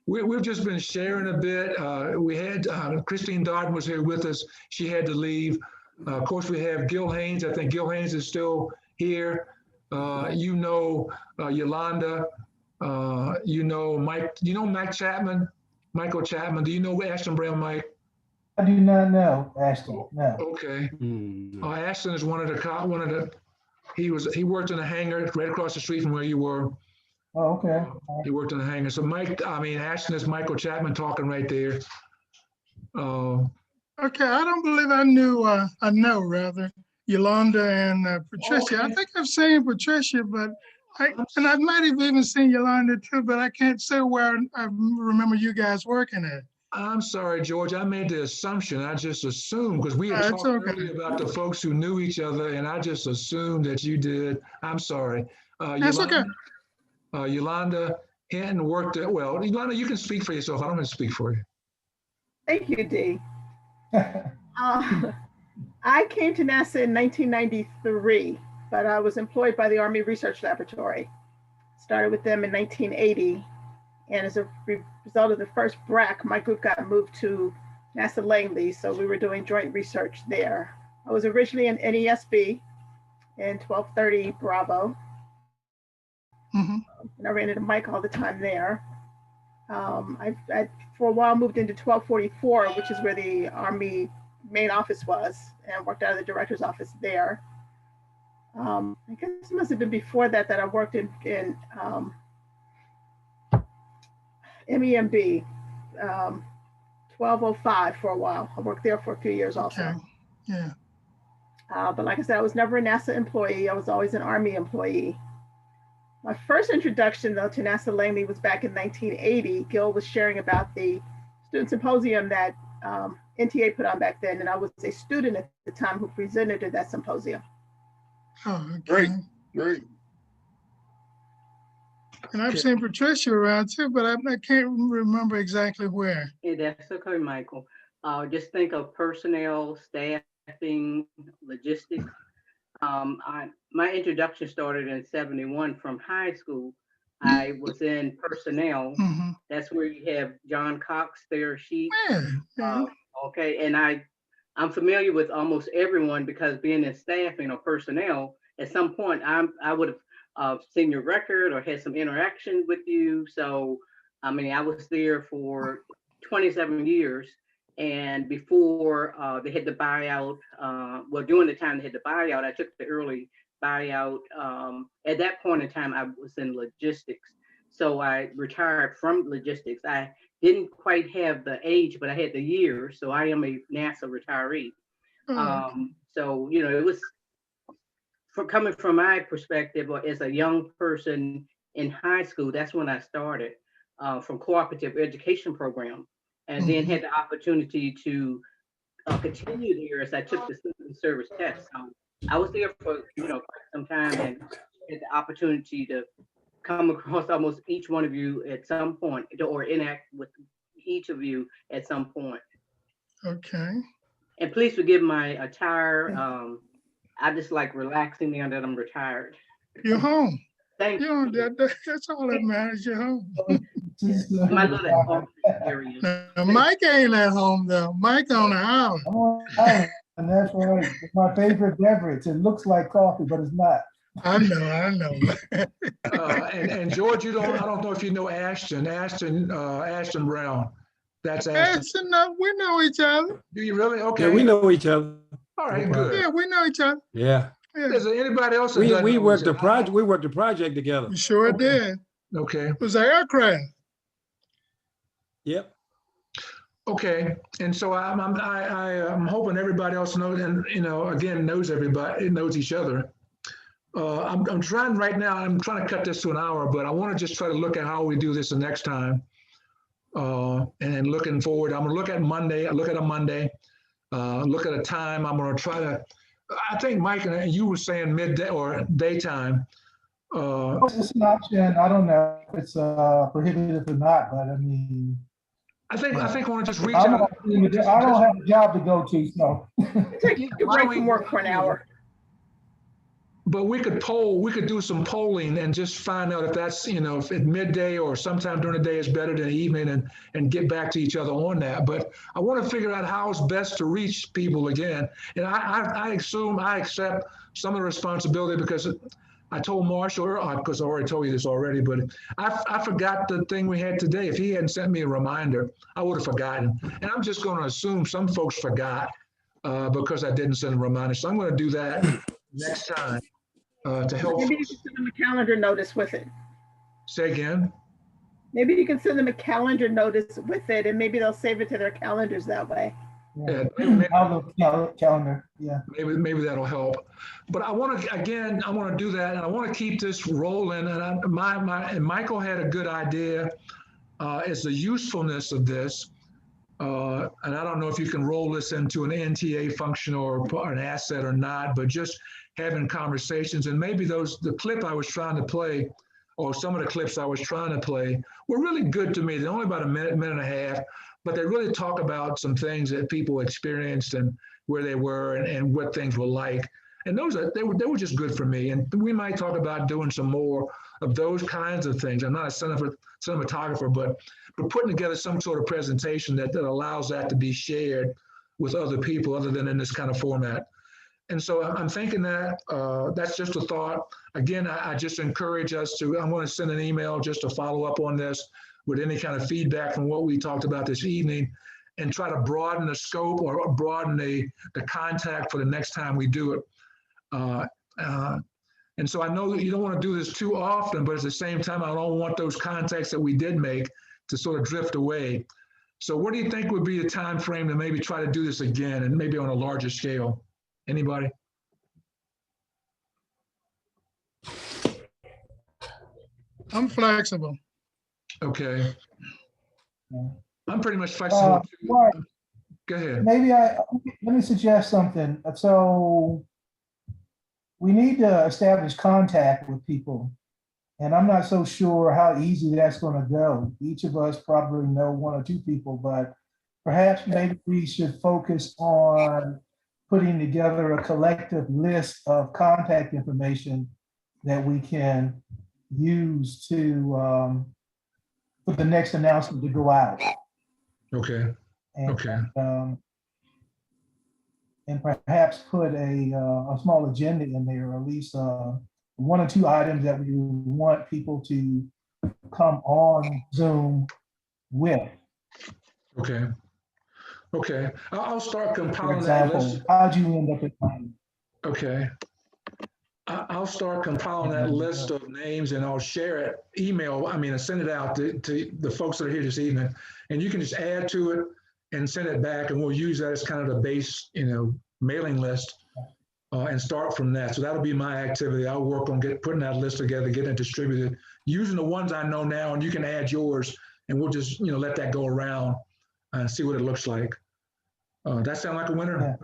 We've just been sharing a bit. We had Christine Darden was here with us. She had to leave. Of course, we have Gil Haynes. I think Gil Haynes is still here. Yolanda. Mike. You know Mike Chapman? Michael Chapman. Do you know Ashton Brown, Mike? I do not know Ashton. No. Okay. Ashton is one of the. He worked in a hangar right across the street from where you were. Oh, okay. He worked in the hangar. So Ashton is Michael Chapman talking right there. Okay, I don't believe I know rather Yolanda and Patricia. Okay. I think I've seen Patricia, but I might have even seen Yolanda too, but I can't say where I remember you guys working at. I'm sorry, George. I made the assumption. I just assumed because we had talked earlier about the folks who knew each other, and I just assumed that you did. I'm sorry. That's okay. Yolanda Hinton worked at, well, Yolanda, you can speak for yourself. I don't want to speak for you. Thank you, Dee. I came to NASA in 1993, but I was employed by the Army Research Laboratory. Started with them in 1980. And as a result of the first BRAC, my group got moved to NASA Langley. So we were doing joint research there. I was originally an NESB in 1230 Bravo. And I ran into Mike all the time there. I for a while moved into 1244, which is where the Army main office was, and worked out of the director's office there. I guess it must have been before that I worked in MEMB, 1205 for a while. I worked there for a few years also. Okay. Yeah. But like I said, I was never a NASA employee. I was always an Army employee. My first introduction, though, to NASA Langley was back in 1980. Gil was sharing about the student symposium that NTA put on back then, and I was a student at the time who presented at that symposium. Oh, okay. Great. Great. And I've seen Patricia around too, but I can't remember exactly where. Yeah, that's okay, Michael. Just think of personnel, staffing, logistics. My introduction started in '71 from high school. I was in personnel. Mhm. That's where you have John Cox, Thayer Sheet. Yeah. Okay, and I'm familiar with almost everyone because being in staffing or personnel, at some point I would have seen your record or had some interaction with you. So, I mean, I was there for 27 years. And before they had the buyout, well, during the time they had the buyout, I took the early buyout. At that point in time, I was in logistics. So I retired from logistics. I didn't quite have the age, but I had the years. So I am a NASA retiree. So, you know, it was coming from my perspective as a young person in high school. That's when I started from cooperative education program, and then had the opportunity to continue there as I took the citizen service test. So I was there for, you know, quite some time and had the opportunity to come across almost each one of you at some point or interact with each of you at some point. Okay. And please forgive my attire. I just like relaxing now that I'm retired. You're home. Thank You you. know, that's all that matters. You're home. My little office area. Now, Mike ain't at home though. Mike on the island. I'm on the island, and that's right. It's my favorite beverage. It looks like coffee, but it's not. I know. And George, I don't know if you know Ashton Brown. That's Ashton. Ashton, no, we know each other. Do you really? Okay. Yeah, we know each other. All right, good. Yeah, we know each other. Yeah. Yeah, Is there anybody else? that We doesn't know worked each the other? project. We worked the project together. we sure Okay. did. Okay. It was an aircraft. Yep. Okay. And so I'm hoping everybody else knows, and again knows everybody, knows each other. I'm trying right now. I'm trying to cut this to an hour, but I want to just try to look at how we do this the next time. And looking forward, I'm gonna look at Monday. Look at a Monday. Look at a time. I'm gonna try to. I think Mike and you were saying midday or daytime. It's an option. I don't know if it's prohibitive or not, but I mean, I think I want to just reach I out. don't have a job to go to, so. Take a break from work for an hour. But we could do some polling and just find out if that's, if at midday or sometime during the day is better than the evening and get back to each other on that. But I want to figure out how it's best to reach people again. And I assume I accept some of the responsibility because I told Marshall, because I already told you this already, but I forgot the thing we had today. If he hadn't sent me a reminder, I would have forgotten. And I'm just going to assume some folks forgot because I didn't send a reminder. So I'm going to do that next time. To help. Maybe you can send them a calendar notice with it. Say again? Maybe you can send them a calendar notice with it, and maybe they'll save it to their calendars that way. Yeah, Calendar, yeah. maybe that'll help. But I want to do that, and I want to keep this rolling. And and Michael had a good idea as the usefulness of this. And I don't know if you can roll this into an NTA function or an asset or not, but just having conversations, and maybe the clip I was trying to play, or some of the clips I was trying to play, were really good to me. They're only about a minute and a half, but they really talk about some things that people experienced and where they were and what things were like. And they were just good for me. And we might talk about doing some more of those kinds of things. I'm not a cinematographer, but putting together some sort of presentation that allows that to be shared with other people other than in this kind of format. And so I'm thinking that that's just a thought. Again, I just encourage us I'm going to send an email just to follow up on this with any kind of feedback from what we talked about this evening and try to broaden the scope or broaden the contact for the next time we do it. And so I know that you don't want to do this too often, but at the same time, I don't want those contacts that we did make to sort of drift away. So what do you think would be a time frame to maybe try to do this again and maybe on a larger scale? Anybody? I'm flexible. Okay. Yeah. I'm pretty much flexible. too. Mark, Go ahead. maybe let me suggest something. So we need to establish contact with people. And I'm not so sure how easy that's going to go. Each of us probably know one or two people, but perhaps maybe we should focus on putting together a collective list of contact information that we can use to for the next announcement to go out. Okay. And, Okay. and perhaps put a small agenda in there, or at least one or two items that we want people to come on Zoom with. Okay. Okay. I'll start For compiling that list. example, how'd you end up at mine? Okay. I'll start compiling that list of names and I'll share it, send it out to the folks that are here this evening. And you can just add to it and send it back, and we'll use that as kind of the base, mailing list and start from that. So that'll be my activity. I'll work on putting that list together, getting it distributed, using the ones I know now, and you can add yours, and we'll just, let that go around and see what it looks like. That sound like a winner?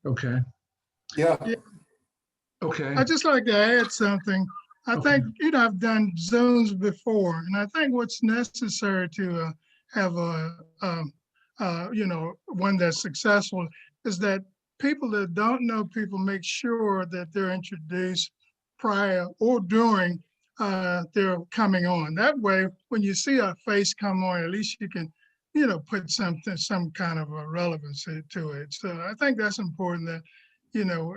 Yeah. Okay. Yeah. Okay. I'd just like to add something. I Okay. think, I've done Zooms before, and I think what's necessary to have one that's successful is that people that don't know people make sure that they're introduced prior or during their coming on. That way, when you see a face come on, at least you can, put some kind of a relevancy to it. So I think that's important that,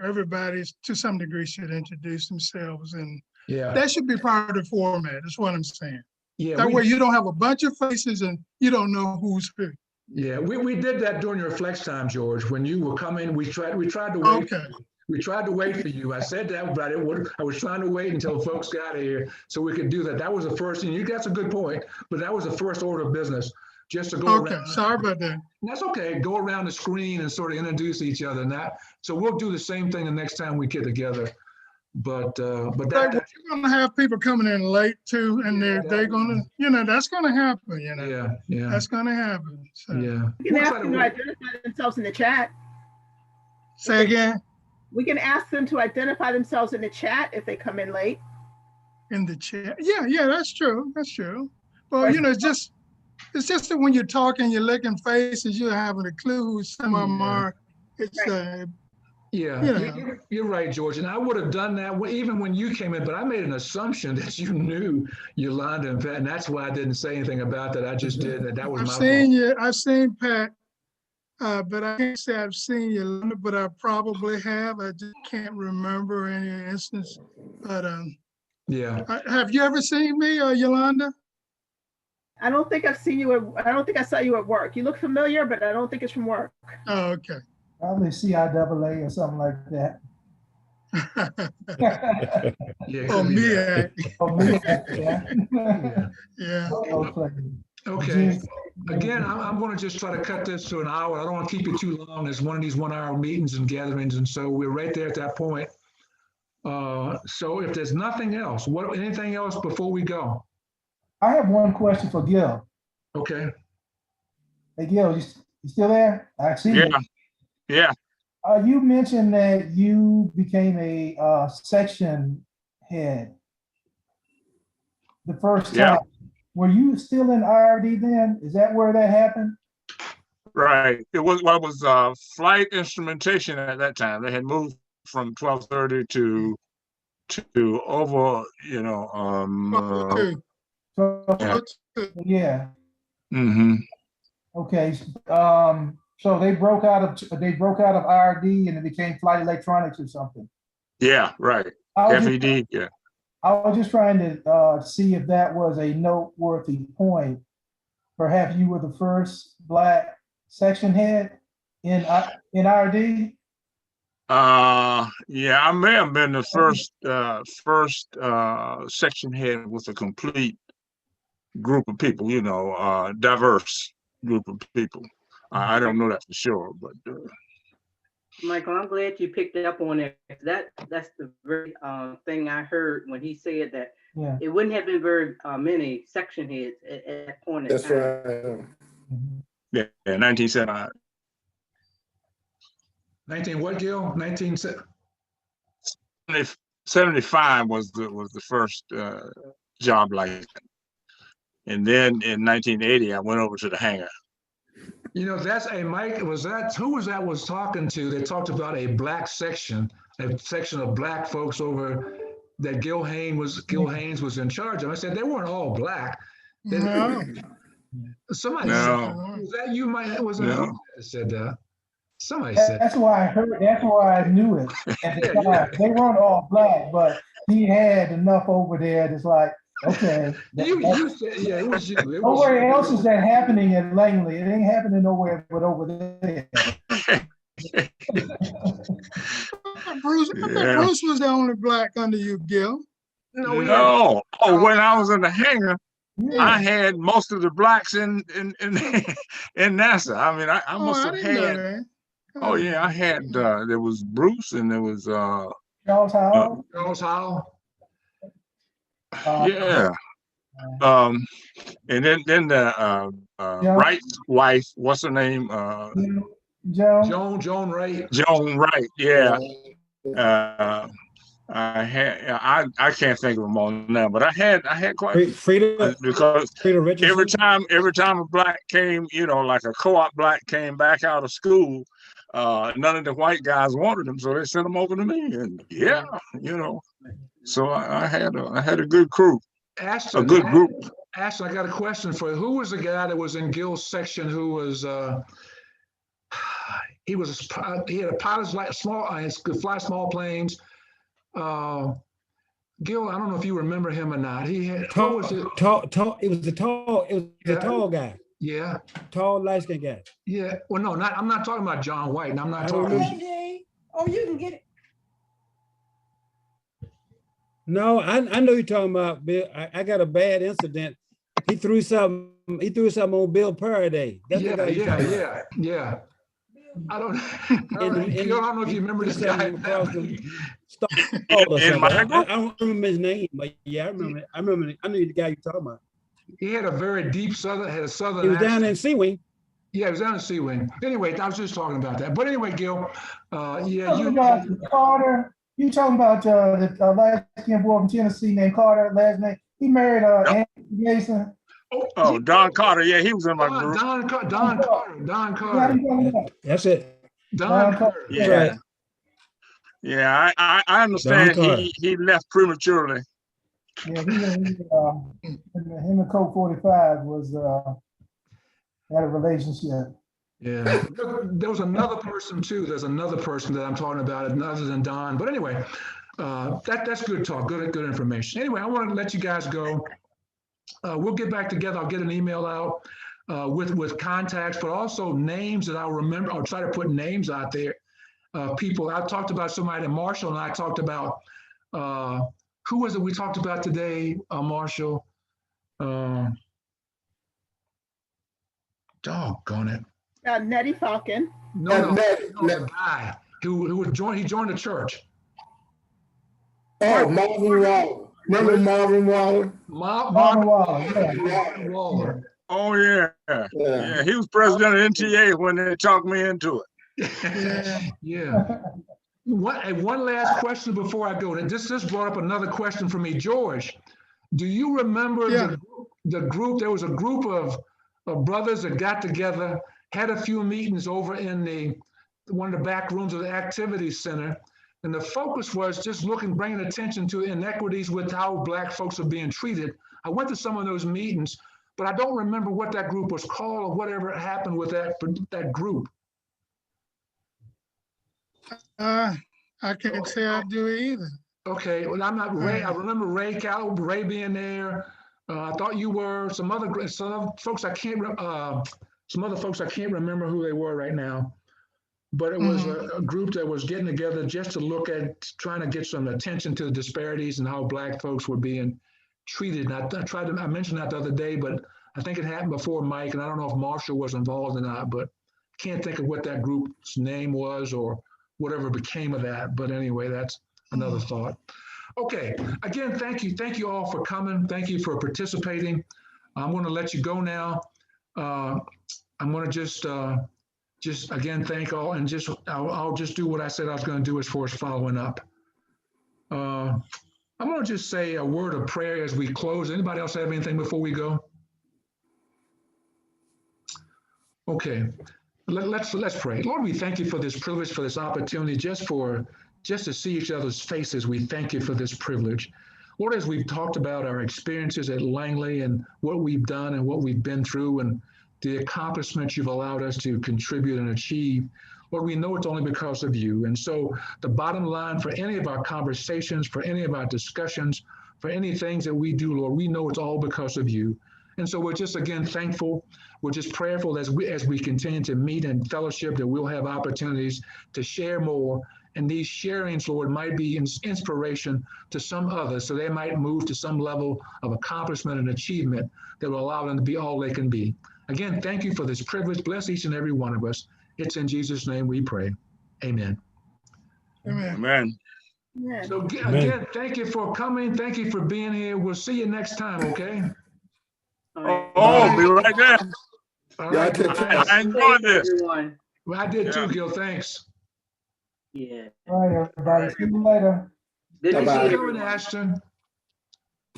everybody to some degree should introduce themselves, and Yeah. that should be part of the format, is what I'm saying. Yeah. That way you don't have a bunch of faces and you don't know who's who. Yeah, we did that during your flex time, George. When you were coming, we tried to wait. Okay. We tried to wait for you. I said that, but I was trying to wait until folks got here so we could do that. That was the first, and that's a good point, but that was the first order of business, just to go Okay, around. sorry about that. That's okay. Go around the screen and sort of introduce each other. So we'll do the same thing the next time we get together. But Like, that, you're gonna have people coming in late too, and they're gonna, that's gonna happen, yeah, That's gonna happen. So, yeah. We can We'll ask try to them to wait. identify themselves in the chat. say again, We can ask them to identify themselves in the chat if they come in late. in the chat. Yeah, that's true. That's true. Well, it's just that when you're talking, you're licking faces, you're having a clue who some of them are. It's Yeah, Yeah. you're right, George. And I would have done that even when you came in, but I made an assumption that you knew Yolanda and Pat, and that's why I didn't say anything about that. I just did that. That was I've my seen fault. you. I've seen Pat, but I can't say I've seen Yolanda, but I probably have. I just can't remember any instance. But Yeah. have you ever seen me, Yolanda? I don't think I've seen you. I don't think I saw you at work. You look familiar, but I don't think it's from work. Oh, okay. Probably CIAA or something like that. Yeah. it Oh, could be me, that. Or me, yeah. Yeah. yeah. Role play. Okay. Again, I'm going to just try to cut this to an hour. I don't want to keep it too long. It's one of these 1 hour meetings and gatherings. And so we're right there at that point. So if there's nothing else, anything else before we go? I have one question for Gil. Okay. Hey, Gil, you still there? I see you. Yeah. You mentioned that you became a section head the first time. Yeah. Were you still in IRD then? Is that where that happened? Right. It was flight instrumentation at that time. They had moved from 1230 to over, So, yeah. Mm-hmm. Okay. So they broke out of IRD and it became flight electronics or something. Yeah, right. I was just- FED, yeah. I was just trying to see if that was a noteworthy point. Perhaps you were the first Black section head in IRD? Yeah, I may have been the first section head with a complete group of people, diverse group of people. I don't know that for sure, but Michael, I'm glad you picked up on it. That's the very thing I heard when he said that Yeah. it wouldn't have been very many section heads at that point in That's time. right. yeah, 1979. 19 what, Gil? 75 was the first job like that. And then in 1980, I went over to the hangar. That's a Mike. Who was that was talking to? They talked about a black section, a section of black folks over that Gil Haynes was in charge of. I said they weren't all black. No. Somebody No. said, was that you, Mike? Was that No. who said that? Somebody said. That's why I heard, that's why I knew it at the time. They weren't all black, but he had enough over there that's like, okay. You said, yeah, it was you. It was Nowhere you. else is that happening in Langley. It ain't happening nowhere but over there. Bruce, I thought Bruce was the only black under you, Gil. No. Oh, when I was in the hangar, Yeah. I had most of the blacks in NASA. I mean, I must have didn't know had. that. Oh yeah, I had. There was Bruce, and there was. Charles Howell. Charles Howell. Yeah. And then the Wright's wife. What's her name? Joan Wright. Joan Wright. Yeah. I can't think of them all now, but I had quite Frida because Richardson. every time a black came, like a co-op black came back out of school, none of the white guys wanted them, so they sent them over to me, and so I had a good crew, Ashton, a good group. Ashton, I got a question for you. Who was the guy that was in Gil's section who was he had a pilot's could fly small planes. Gil, I don't know if you remember him or not. He had Tall. It was the tall guy. Yeah. Tall, light-skinned guy. Yeah. Well, no, I'm not talking about John White. And I'm not talking. Oh, you can get it. No, I know you're talking about Bill. I got a bad incident. He threw something on Bill Paraday. That's the guy you're talking about. Yeah. I don't know if you remember this guy. I don't remember his name, but yeah, I remember. I knew the guy you're talking about. He had a very deep southern. He was down in Sea Wing. Yeah, he was down in Sea Wing. Anyway, I was just talking about that. But anyway, Gil, Carter. You talking about the light-skinned boy from Tennessee named Carter? Last name. He married Anthony Jason. Oh, Don Carter. Yeah, he was in my group. Don Carter. That's it. Don Carter. Yeah. Right. Yeah, I understand he left prematurely. Yeah, him and Colt 45 was had a relationship. Yeah, there was another person too. There's another person that I'm talking about, other than Don. But anyway, that's good talk, good information. Anyway, I want to let you guys go. We'll get back together. I'll get an email out with contacts, but also names that I'll remember. I'll try to put names out there. People, I talked about somebody, Marshall, and I talked about who was it we talked about today, Marshall? Doggone it. Nettie Falcon. No, the guy who was joined. He joined the church. Oh, Marvin Waller. Remember Marvin Waller? Marvin Waller. Oh yeah. He was president of NTA when they talked me into it. Yeah. One last question before I go. This brought up another question for me, George. Do you remember the group? There was a group of brothers that got together, had a few meetings over in one of the back rooms of the activities center. And the focus was just bringing attention to inequities with how Black folks are being treated. I went to some of those meetings, but I don't remember what that group was called or whatever happened with that group. I can't say I do either. Okay, well, I'm not Ray. I remember Ray being there. I thought you were some other folks. Some other folks I can't remember who they were right now. but it was a group that was getting together just to look at trying to get some attention to the disparities and how Black folks were being treated. And I mentioned that the other day, but I think it happened before Mike, and I don't know if Marshall was involved or not, but can't think of what that group's name was or whatever became of that. But anyway, that's another thought. Okay, again, thank you. Thank you all for coming. Thank you for participating. I'm going to let you go now. I'm going to just again, thank all, and I'll just do what I said I was going to do as far as following up. I'm going to just say a word of prayer as we close. Anybody else have anything before we go? Okay, let's pray. Lord, we thank you for this privilege, for this opportunity, just to see each other's faces. We thank you for this privilege. Lord, as we've talked about our experiences at Langley and what we've done and what we've been through and the accomplishments you've allowed us to contribute and achieve, Lord, we know it's only because of you. And so the bottom line for any of our conversations, for any of our discussions, for any things that we do, Lord, we know it's all because of you. And so we're just, again, thankful. We're just prayerful as we continue to meet and fellowship that we'll have opportunities to share more. And these sharings, Lord, might be inspiration to some others, so they might move to some level of accomplishment and achievement that will allow them to be all they can be. Again, thank you for this privilege. Bless each and every one of us. It's in Jesus' name we pray. Amen. Amen. Amen. Yeah. So again, thank you for coming. Thank you for being here. We'll see you next time, okay? Oh, be right there. All Yeah, right. take care. I enjoyed this. Everyone. Well, I did too, Yeah. Gil. Thanks. Yeah. All right, everybody. See you later. Good to Thanks see for Bye-bye. coming, everyone. Ashton.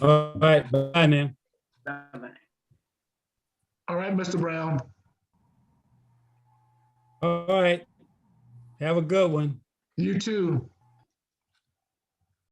All right, bye now. Bye-bye. All right, Mr. Brown. All right. Have a good one. You too.